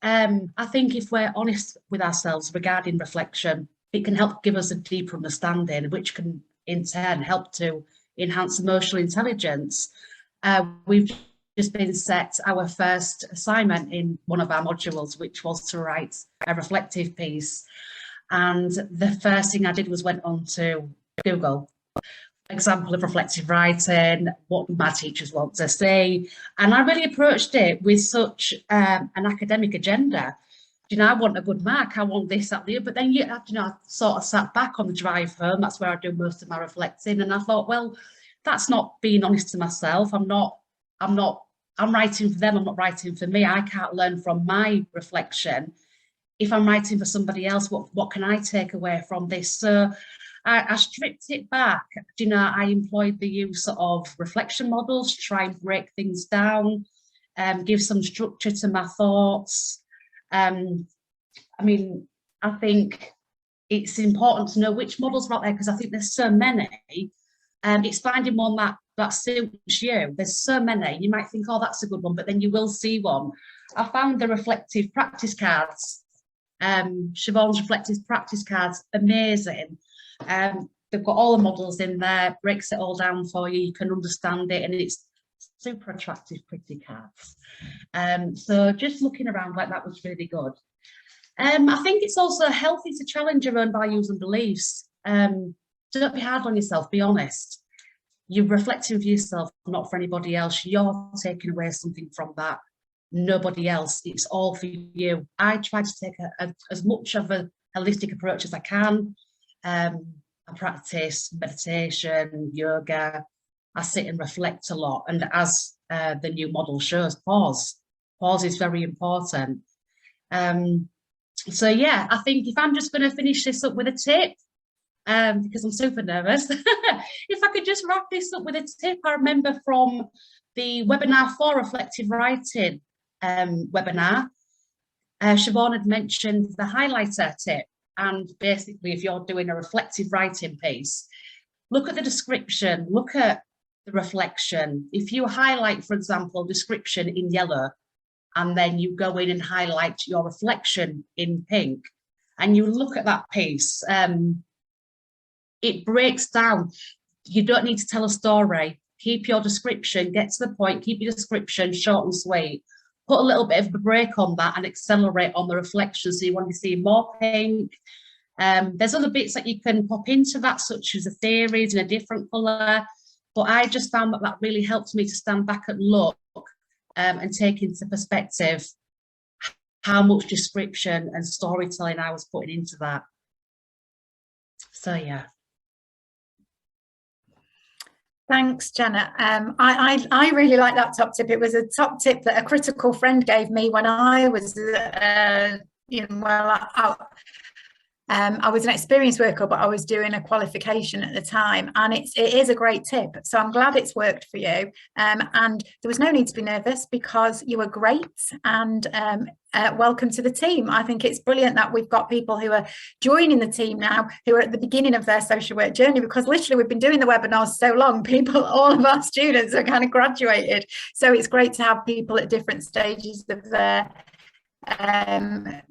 I think if we're honest with ourselves regarding reflection, it can help give us a deeper understanding, which can in turn help to enhance emotional intelligence. We've just been set our first assignment in one of our modules, which was to write a reflective piece. And the first thing I did was went on to Google example of reflective writing, what my teachers want to say. And I really approached it with such an academic agenda. You know, I want a good mark, I want this, that, the other. But then, you know, I sort of sat back on the drive home. That's where I do most of my reflecting. And I thought, well, that's not being honest to myself. I'm writing for them, I'm not writing for me. I can't learn from my reflection. If I'm writing for somebody else, what can I take away from this? So I stripped it back. You know, I employed the use of reflection models, try and break things down, give some structure to my thoughts. I mean, I think it's important to know which models are out there, because I think there's so many. It's finding one that suits you. There's so many. You might think, oh, that's a good one, but then you will see one. I found the reflective practice cards, Siobhan's reflective practice cards, amazing. They've got all the models in there, breaks it all down for you. You can understand it, and it's super attractive, pretty cards. So just looking around like that was really good. I think it's also healthy to challenge your own values and beliefs. Don't be hard on yourself, be honest. You're reflecting for yourself, not for anybody else. You're taking away something from that, nobody else. It's all for you. I try to take as much of a holistic approach as I can. I practice meditation, yoga. I sit and reflect a lot. And as the new model shows, pause. Pause is very important. So yeah, I think if I'm just going to finish this up with a tip, because I'm super nervous, if I could just wrap this up with a tip, I remember from the webinar for reflective writing webinar, Siobhan had mentioned the highlighter tip. And basically, if you're doing a reflective writing piece, look at the description, look at the reflection. If you highlight, for example, description in yellow, and then you go in and highlight your reflection in pink, and you look at that piece, it breaks down. You don't need to tell a story. Keep your description, get to the point, keep your description short and sweet. Put a little bit of a break on that and accelerate on the reflection. So you want to see more pink. There's other bits that you can pop into that, such as a series in a different colour. But I just found that really helped me to stand back and look and take into perspective how much description and storytelling I was putting into that. So yeah. Thanks, Jenna. I really like that top tip. It was a top tip that a critical friend gave me when I was, I was an experienced worker, but I was doing a qualification at the time, and it is a great tip. So I'm glad it's worked for you. And there was no need to be nervous, because you were great, and welcome to the team. I think it's brilliant that we've got people who are joining the team now, who are at the beginning of their social work journey, because literally we've been doing the webinars so long, all of our students are kind of graduated. So it's great to have people at different stages of their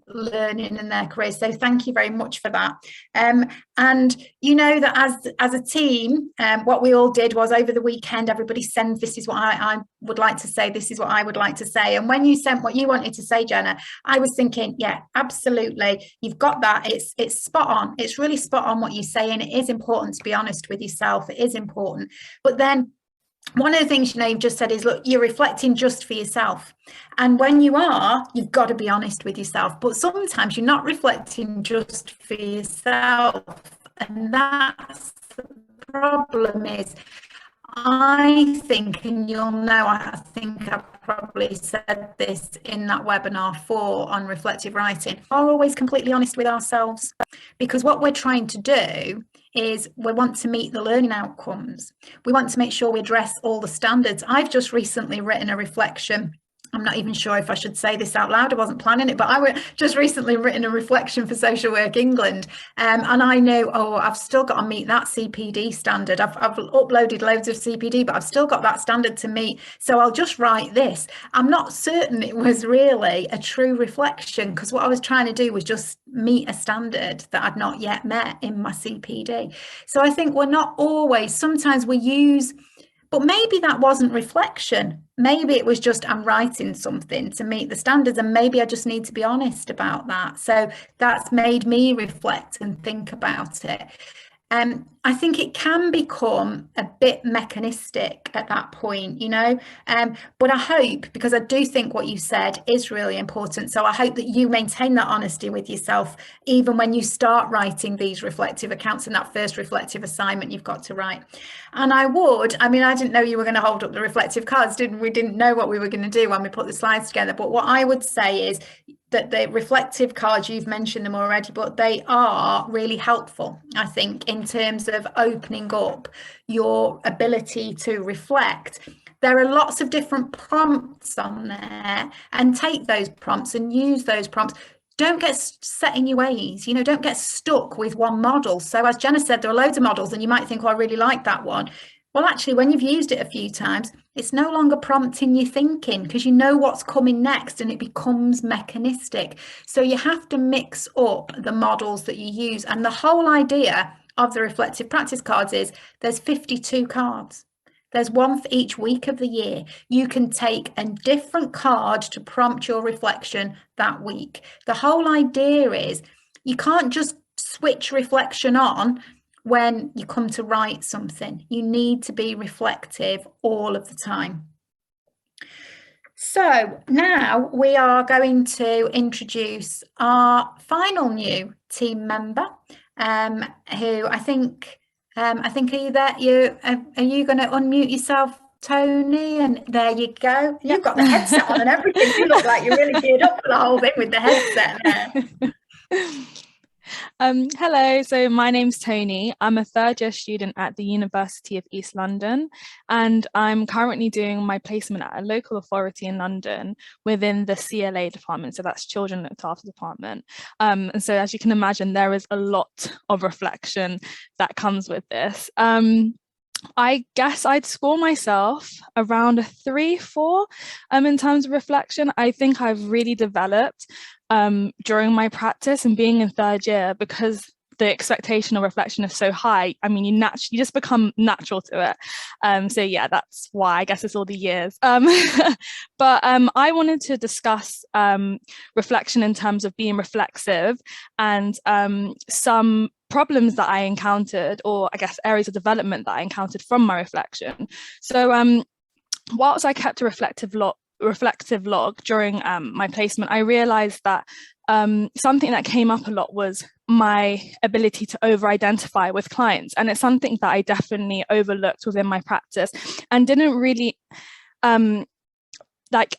learning in their career. So thank you very much for that. And you know that as a team, what we all did was over the weekend, everybody sent, this is what I would like to say, this is what I would like to say. And when you sent what you wanted to say, Jenna, I was thinking, yeah, absolutely, you've got that. It's spot on. It's really spot on what you say, and it is important to be honest with yourself. It is important. But then one of the things, you know, you've just said is, look, you're reflecting just for yourself. And when you are, you've got to be honest with yourself. But sometimes you're not reflecting just for yourself. And that's the problem is, I think, and you'll know, I think I probably said this in that webinar 4 on reflective writing, are always completely honest with ourselves, because what we're trying to do is we want to meet the learning outcomes. We want to make sure we address all the standards. I've just recently written a reflection. I'm not even sure if I should say this out loud. I wasn't planning it, but I just recently written a reflection for Social Work England. And I know, I've still got to meet that CPD standard. I've uploaded loads of CPD, but I've still got that standard to meet. So I'll just write this. I'm not certain it was really a true reflection, because what I was trying to do was just meet a standard that I'd not yet met in my CPD. So I think we're not always, sometimes we use, but maybe that wasn't reflection. Maybe it was just, I'm writing something to meet the standards, and maybe I just need to be honest about that. So that's made me reflect and think about it. I think it can become a bit mechanistic at that point, you know, but I hope, because I do think what you said is really important, so I hope that you maintain that honesty with yourself even when you start writing these reflective accounts and that first reflective assignment you've got to write. And I didn't know you were going to hold up the reflective cards, we didn't know what we were going to do when we put the slides together, but what I would say is that the reflective cards, you've mentioned them already, but they are really helpful, I think, in terms of opening up your ability to reflect. There are lots of different prompts on there, and take those prompts and use those prompts. Don't get set in your ways, you know, don't get stuck with one model. So as Jenna said, there are loads of models and you might think, oh, I really like that one. Well, actually, when you've used it a few times, it's no longer prompting your thinking because you know what's coming next and it becomes mechanistic. So you have to mix up the models that you use. And the whole idea of the reflective practice cards is there's 52 cards. There's one for each week of the year. You can take a different card to prompt your reflection that week. The whole idea is you can't just switch reflection on when you come to write something. You need to be reflective all of the time. So now we are going to introduce our final new team member, who I think are you there? Are you going to unmute yourself, Tony? And there you go. You've got the headset on and everything. You look like you're really geared up for the whole thing with the headset there. Hello, so my name's Tony. I'm a third year student at the University of East London, and I'm currently doing my placement at a local authority in London within the CLA department, so that's Children Looked After department. And so as you can imagine, there is a lot of reflection that comes with this. I guess I'd score myself around a 3-4 in terms of reflection. I think I've really developed during my practice and being in third year, because the expectation of reflection is so high. I mean, you just become natural to it. So yeah, that's why I guess it's all the years. But I wanted to discuss reflection in terms of being reflexive and some problems that I encountered, or I guess areas of development that I encountered from my reflection. So whilst I kept a reflective log during my placement, I realized that something that came up a lot was my ability to over-identify with clients. And it's something that I definitely overlooked within my practice and didn't really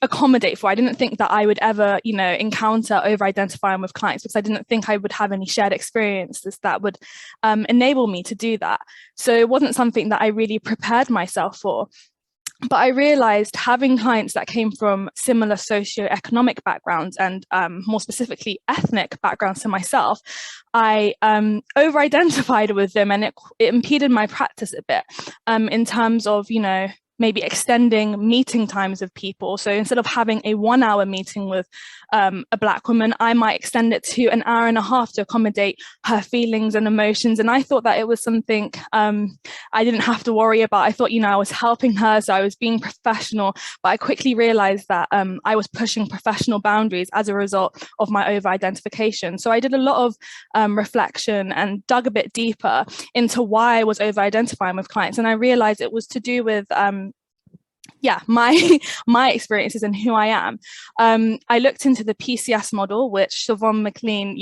accommodate for. I didn't think that I would ever, encounter over-identifying with clients, because I didn't think I would have any shared experiences that would enable me to do that. So it wasn't something that I really prepared myself for. But I realized, having clients that came from similar socioeconomic backgrounds and more specifically ethnic backgrounds to myself, I over-identified with them, and it impeded my practice a bit in terms of, maybe extending meeting times of people. So instead of having a 1-hour meeting with a Black woman, I might extend it to an hour and a half to accommodate her feelings and emotions. And I thought that it was something I didn't have to worry about. I thought, I was helping her, so I was being professional. But I quickly realized that I was pushing professional boundaries as a result of my over-identification. So I did a lot of reflection and dug a bit deeper into why I was over-identifying with clients. And I realized it was to do with my experiences and who I am. I looked into the PCS model, which Siobhan McLean,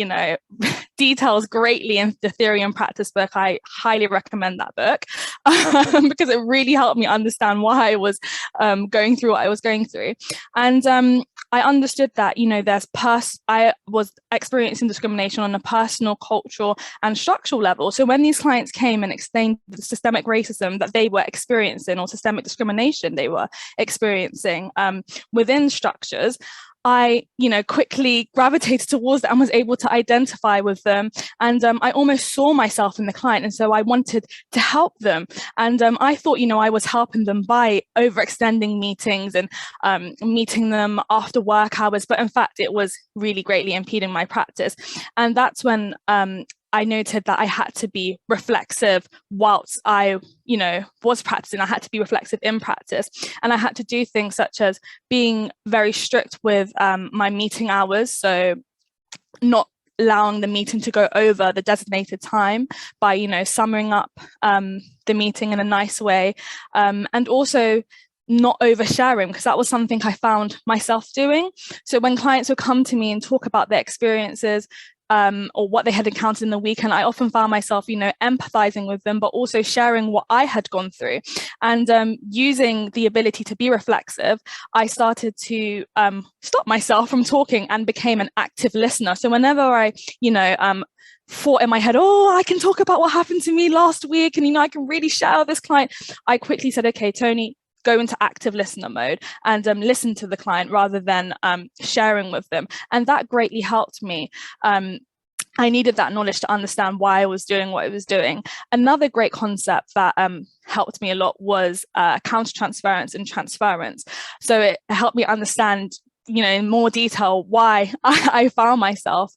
details greatly in the Theory and Practice book. I highly recommend that book because it really helped me understand why I was going through what I was going through. And I understood that, I was experiencing discrimination on a personal, cultural, and structural level. So when these clients came and explained the systemic racism that they were experiencing, or systemic discrimination they were experiencing within structures, I, quickly gravitated towards that and was able to identify with them. And I almost saw myself in the client. And so I wanted to help them. And I thought, I was helping them by overextending meetings and meeting them after work hours. But in fact, it was really greatly impeding my practice. And that's when I noted that I had to be reflexive whilst I, was practicing. I had to be reflexive in practice. And I had to do things such as being very strict with my meeting hours. So not allowing the meeting to go over the designated time by, you know, summing up the meeting in a nice way, and also not oversharing, because that was something I found myself doing. So when clients would come to me and talk about their experiences, or what they had encountered in the weekend, I often found myself, you know, empathizing with them, but also sharing what I had gone through. And using the ability to be reflexive, I started to stop myself from talking and became an active listener. So whenever I, you know, thought in my head, oh, I can talk about what happened to me last week, and, you know, I can really shout out this client, I quickly said, okay, Tony, go into active listener mode and listen to the client rather than sharing with them. And that greatly helped me. I needed that knowledge to understand why I was doing what I was doing. Another great concept that helped me a lot was counter-transference and transference. So it helped me understand, you know, in more detail why I found myself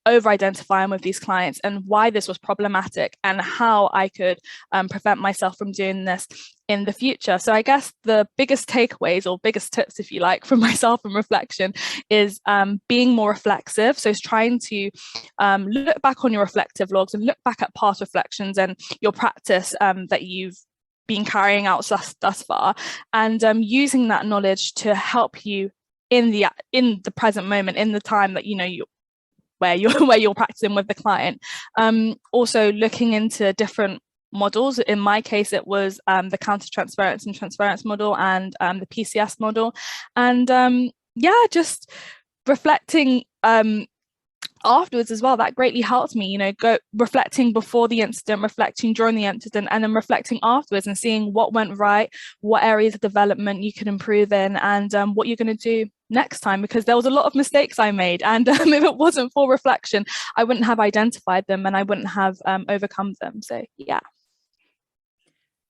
over-identifying with these clients and why this was problematic and how I could prevent myself from doing this in the future. So I guess the biggest takeaways, or biggest tips, if you like, from myself and reflection is being more reflexive. So it's trying to look back on your reflective logs and look back at past reflections and your practice that you've been carrying out thus far, and using that knowledge to help you in the present moment, in the time that, you know, where you're practicing with the client. Also looking into different models. In my case, it was the counter-transference and transference model and the PCS model. And yeah, just reflecting afterwards as well, that greatly helped me, you know, reflecting before the incident, reflecting during the incident, and then reflecting afterwards and seeing what went right, what areas of development you could improve in, and what you're going to do next time, because there was a lot of mistakes I made, and if it wasn't for reflection, I wouldn't have identified them and I wouldn't have overcome them. So yeah.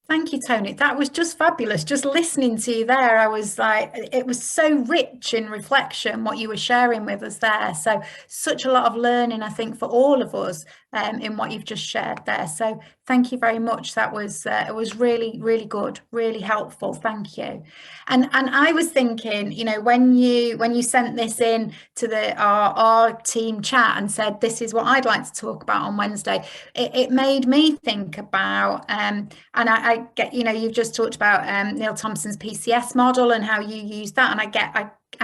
Thank you, Tony. That was just fabulous. Just listening to you there, I was like, it was so rich in reflection, what you were sharing with us there. So such a lot of learning, I think, for all of us in what you've just shared there. So thank you very much. That was it was really, really good, really helpful. Thank you. And I was thinking, you know, when you sent this in to our team chat and said, this is what I'd like to talk about on Wednesday, it made me think about, and I get, you know, you've just talked about Neil Thompson's PCS model and how you use that, and I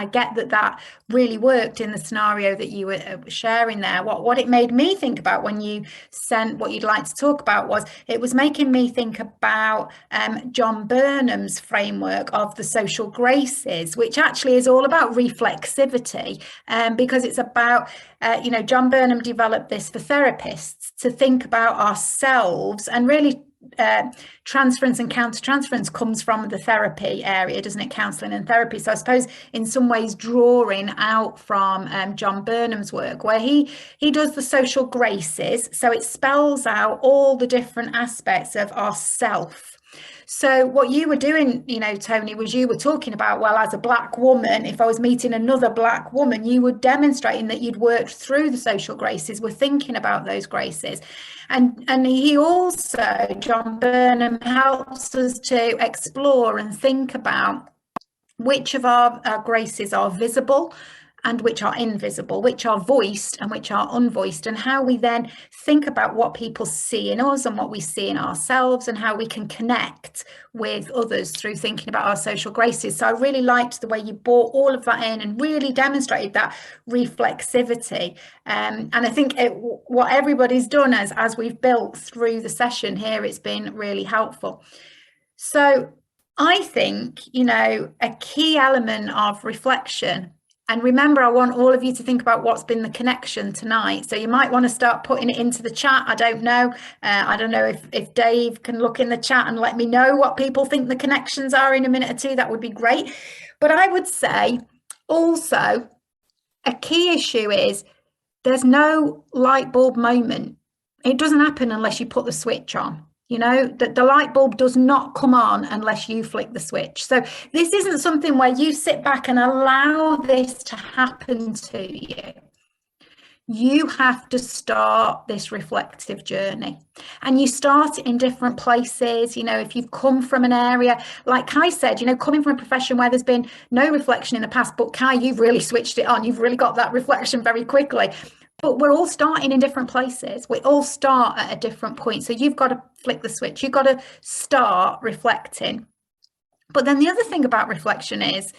get that really worked in the scenario that you were sharing there. What it made me think about when you sent what you'd like to talk about was, it was making me think about John Burnham's framework of the social graces, which actually is all about reflexivity, because it's about, you know, John Burnham developed this for therapists to think about ourselves, and really transference and counter-transference comes from the therapy area, doesn't it? Counselling and therapy. So I suppose in some ways drawing out from John Burnham's work, where he does the social graces. So it spells out all the different aspects of our self. So what you were doing, you know, Tony, was you were talking about, well, as a Black woman, if I was meeting another Black woman, you were demonstrating that you'd worked through the social graces, were thinking about those graces. And he also, John Burnham, helps us to explore and think about which of our graces are visible and which are invisible, which are voiced and which are unvoiced, and how we then think about what people see in us and what we see in ourselves, and how we can connect with others through thinking about our social graces. So I really liked the way you brought all of that in and really demonstrated that reflexivity. And I think what everybody's done as we've built through the session here, it's been really helpful. So I think, you know, a key element of reflection, and remember, I want all of you to think about what's been the connection tonight. So you might want to start putting it into the chat. I don't know. I don't know if Dave can look in the chat and let me know what people think the connections are in a minute or two. That would be great. But I would say also a key issue is there's no light bulb moment. It doesn't happen unless you put the switch on. You know, that the light bulb does not come on unless you flick the switch. So this isn't something where you sit back and allow this to happen to you. You have to start this reflective journey, and you start in different places. You know, if you've come from an area, like Kai said, you know, coming from a profession where there's been no reflection in the past, but Kai, you've really switched it on. You've really got that reflection very quickly. but we're all starting in different places. We all start at a different point. So you've got to flick the switch. You've got to start reflecting. But then the other thing about reflection is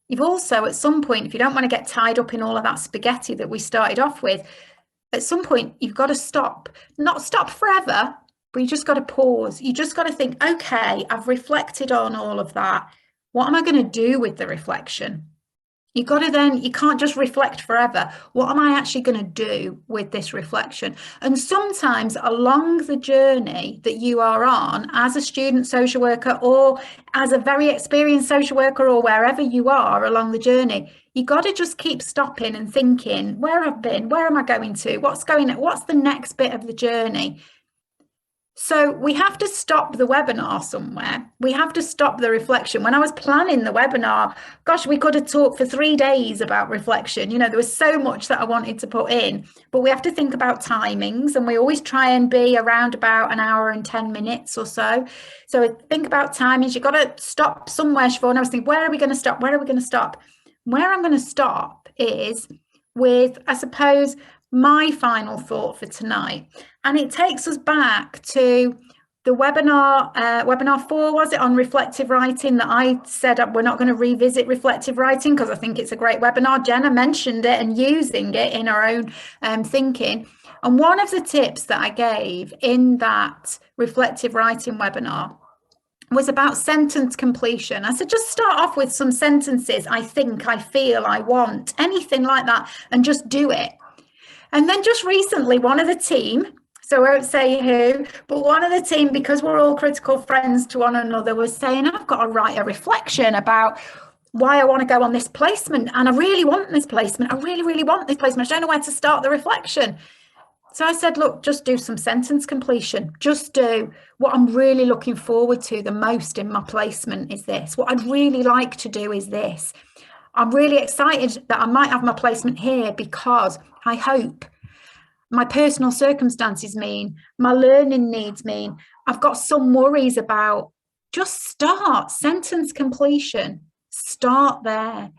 you've also, at some point, if you don't want to get tied up in all of that spaghetti that we started off with, at some point, you've got to stop. Not stop forever, but you just got to pause. You just got to think, okay, I've reflected on all of that. What am I going to do with the reflection? You've got to then, you can't just reflect forever. What am I actually going to do with this reflection? And sometimes along the journey that you are on as a student social worker or as a very experienced social worker or wherever you are along the journey, you've got to just keep stopping and thinking, where I've been, where am I going to, what's the next bit of the journey? So we have to stop the webinar somewhere. We have to stop the reflection. When I was planning the webinar, gosh, we could have talked for 3 days about reflection. You know, there was so much that I wanted to put in, but we have to think about timings, and we always try and be around about an hour and 10 minutes or so. So think about timings. You've got to stop somewhere, Siobhan. I was thinking, where are we going to stop? Where are we going to stop? Where I'm going to stop is with, I suppose, my final thought for tonight, and it takes us back to the webinar 4, was it, on reflective writing, that I said we're not going to revisit reflective writing because I think it's a great webinar. Jenna mentioned it and using it in her own thinking, and one of the tips that I gave in that reflective writing webinar was about sentence completion. I said, just start off with some sentences, I think, I feel, I want, anything like that, and just do it. And then just recently, one of the team, so I won't say who, but one of the team, because we're all critical friends to one another, was saying, I've got to write a reflection about why I want to go on this placement. And I really want this placement. I really, really want this placement. I don't know where to start the reflection. So I said, look, just do some sentence completion. Just do what I'm really looking forward to the most in my placement is this. What I'd really like to do is this. I'm really excited that I might have my placement here because I hope my personal circumstances mean, my learning needs mean, I've got some worries about. Just start sentence completion, start there.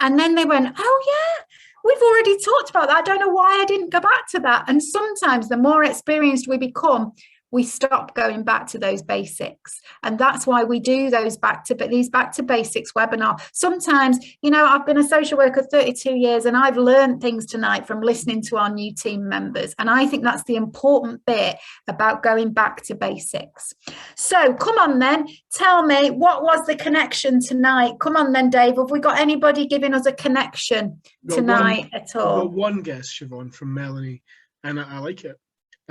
And then they went, oh yeah, we've already talked about that. I don't know why I didn't go back to that. And sometimes the more experienced we become, we stop going back to those basics. And that's why we do these back to basics webinar. Sometimes, you know, I've been a social worker 32 years and I've learned things tonight from listening to our new team members. And I think that's the important bit about going back to basics. So come on then, tell me, what was the connection tonight? Come on then, Dave, have we got anybody giving us a connection tonight at all? I've got one guess, Siobhan, from Melanie, and I like it.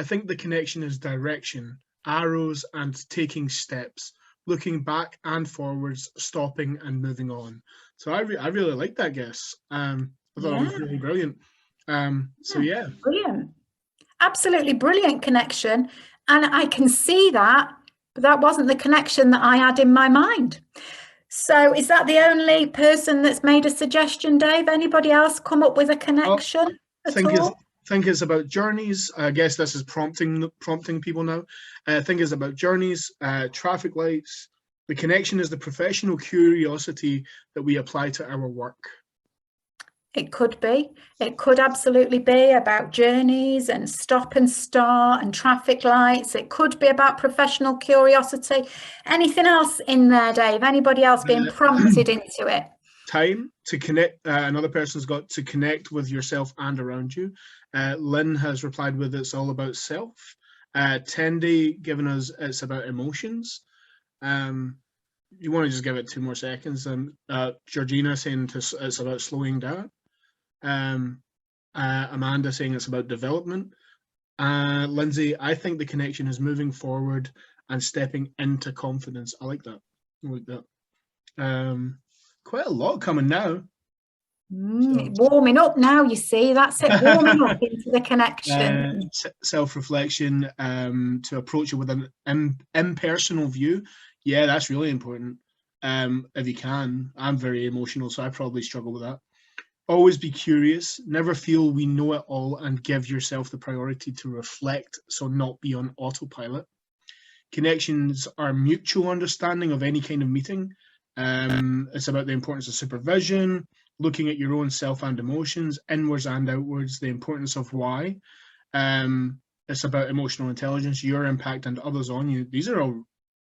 I think the connection is direction, arrows and taking steps, looking back and forwards, stopping and moving on. So I really like that guess. I thought it was really brilliant. So yeah. Brilliant. Absolutely brilliant connection. And I can see that, but that wasn't the connection that I had in my mind. So is that the only person that's made a suggestion, Dave? Anybody else come up with a connection at all? I think it's about journeys. I guess this is prompting people now. I think it's about journeys, traffic lights. The connection is the professional curiosity that we apply to our work. It could be. It could absolutely be about journeys and stop and start and traffic lights. It could be about professional curiosity. Anything else in there, Dave? Anybody else being prompted into it? Time to connect. Another person's got to connect with yourself and around you. Lynn has replied with it's all about self. Tendi given us it's about emotions. You want to just give it 2 more seconds. Georgina saying it's about slowing down. Amanda saying it's about development. Lindsay, I think the connection is moving forward and stepping into confidence. I like that. Quite a lot coming now. Warming up now, you see, that's it, warming up into the connection. Self-reflection, to approach it with an impersonal view. Yeah, that's really important. If you can. I'm very emotional, so I probably struggle with that. Always be curious, never feel we know it all, and give yourself the priority to reflect, so not be on autopilot. Connections are mutual understanding of any kind of meeting. It's about the importance of supervision, looking at your own self and emotions, inwards and outwards, the importance of why. It's about emotional intelligence, your impact and others on you. These are all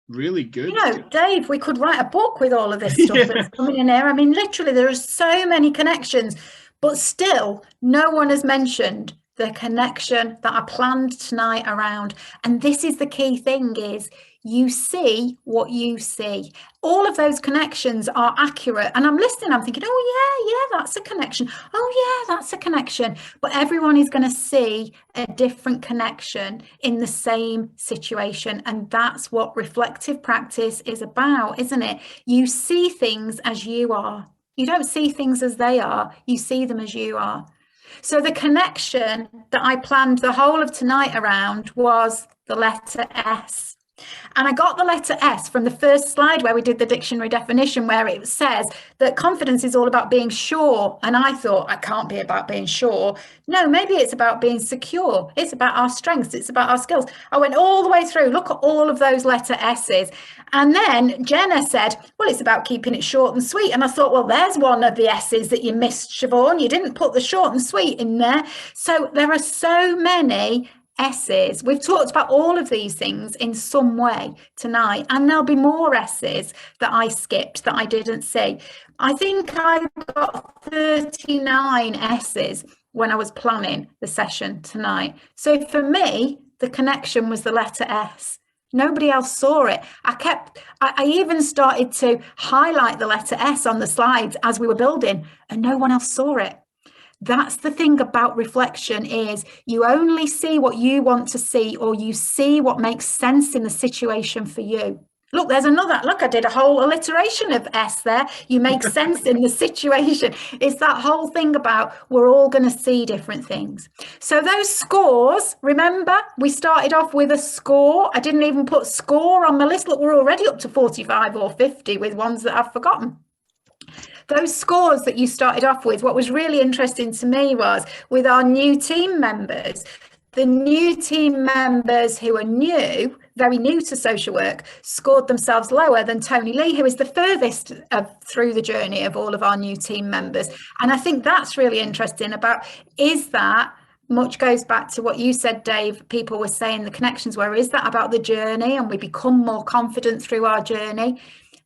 really good. You know, Dave, we could write a book with all of this stuff that's coming in here. I mean, literally, there are so many connections, but still, no one has mentioned the connection that I planned tonight around. And this is the key thing, is you see what you see. All of those connections are accurate. And I'm listening, I'm thinking, oh, yeah, that's a connection. Oh, yeah, that's a connection. But everyone is going to see a different connection in the same situation. And that's what reflective practice is about, isn't it? You see things as you are. You don't see things as they are. You see them as you are. So the connection that I planned the whole of tonight around was the letter S. And I got the letter S from the first slide where we did the dictionary definition, where it says that confidence is all about being sure. And I thought, it can't be about being sure. No, maybe it's about being secure. It's about our strengths. It's about our skills. I went all the way through, look at all of those letter S's. And then Jenna said, well, it's about keeping it short and sweet. And I thought, well, there's one of the S's that you missed, Siobhan. You didn't put the short and sweet in there. So there are so many S's. We've talked about all of these things in some way tonight, and there'll be more S's that I skipped, that I didn't see. I think I got 39 S's when I was planning the session tonight. So for me, the connection was the letter S. Nobody else saw it. I even started to highlight the letter S on the slides as we were building, and no one else saw it. That's the thing about reflection, is you only see what you want to see, or you see what makes sense in the situation for you. Look, there's another. Look, I did a whole alliteration of S there. You make sense in the situation. It's that whole thing about we're all going to see different things. So those scores, remember, we started off with a score. I didn't even put score on my list. Look, we're already up to 45 or 50 with ones that I've forgotten. Those scores that you started off with, what was really interesting to me was with our new team members, the new team members who are new, very new to social work, scored themselves lower than Tony Lee, who is the furthest through the journey of all of our new team members. And I think that's really interesting about, is that, much goes back to what you said, Dave, people were saying the connections were, is that about the journey and we become more confident through our journey?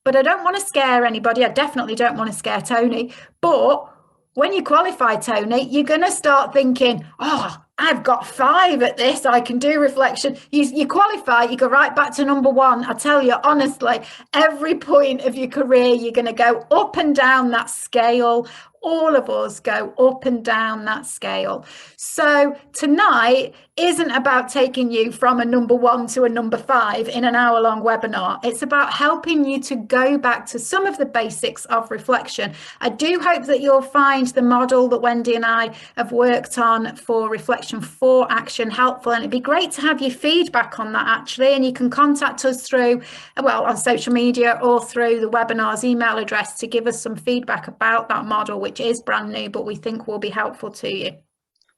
But I don't want to scare anybody. I definitely don't want to scare Tony. But when you qualify, Tony, you're going to start thinking, oh, I've got 5 at this. I can do reflection. You qualify, you go right back to number 1. I tell you, honestly, every point of your career, you're going to go up and down that scale. All of us go up and down that scale. So tonight isn't about taking you from a number 1 to a number 5 in an hour-long webinar. It's about helping you to go back to some of the basics of reflection. I do hope that you'll find the model that Wendy and I have worked on for Reflection for Action helpful, and it'd be great to have your feedback on that, actually. And you can contact us through, well, on social media or through the webinar's email address to give us some feedback about that model, which is brand new, but we think will be helpful to you.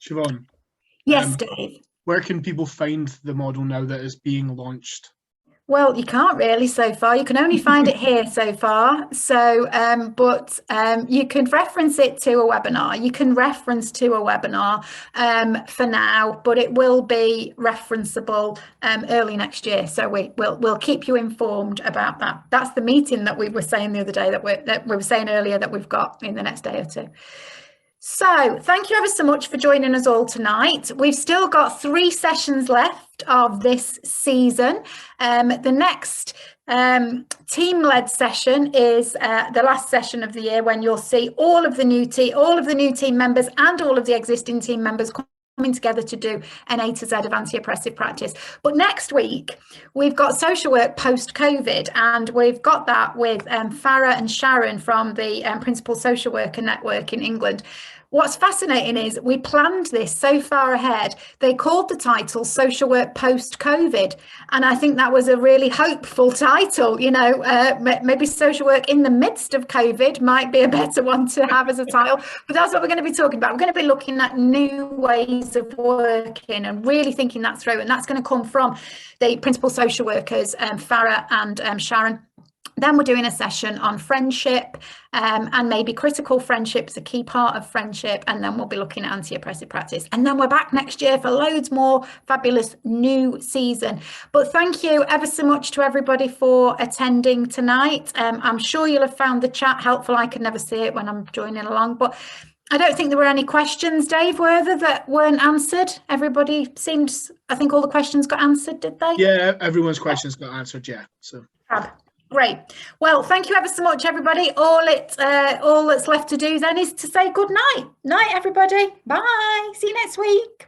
Siobhan. Yes, Dave. Where can people find the model now that is being launched? Well, you can't really so far. You can only find it here so far. So, but you can reference it to a webinar. You can reference to a webinar for now, but it will be referenceable early next year. So we'll keep you informed about that. That's the meeting that we were saying the other day, that we were saying earlier, that we've got in the next day or two. So thank you ever so much for joining us all tonight. We've still got 3 sessions left of this season. The next team-led session is the last session of the year, when you'll see all of the new team members and all of the existing team members coming together to do an A to Z of anti-oppressive practice. But next week, we've got social work post-COVID, and we've got that with Farah and Sharon from the Principal Social Worker Network in England. What's fascinating is we planned this so far ahead. They called the title Social Work Post-COVID. And I think that was a really hopeful title. You know, maybe social work in the midst of COVID might be a better one to have as a title. But that's what we're going to be talking about. We're going to be looking at new ways of working and really thinking that through. And that's going to come from the principal social workers, Farah and Sharon. Then we're doing a session on friendship, and maybe critical friendship's a key part of friendship. And then we'll be looking at anti-oppressive practice. And then we're back next year for loads more fabulous new season. But thank you ever so much to everybody for attending tonight. I'm sure you'll have found the chat helpful. I can never see it when I'm joining along, but I don't think there were any questions, Dave, were there, that weren't answered? Everybody seemed, I think all the questions got answered, did they? Yeah, everyone's questions got answered, yeah. So great. Well, thank you ever so much, everybody. All that's left to do then is to say good night. Night, everybody. Bye. See you next week.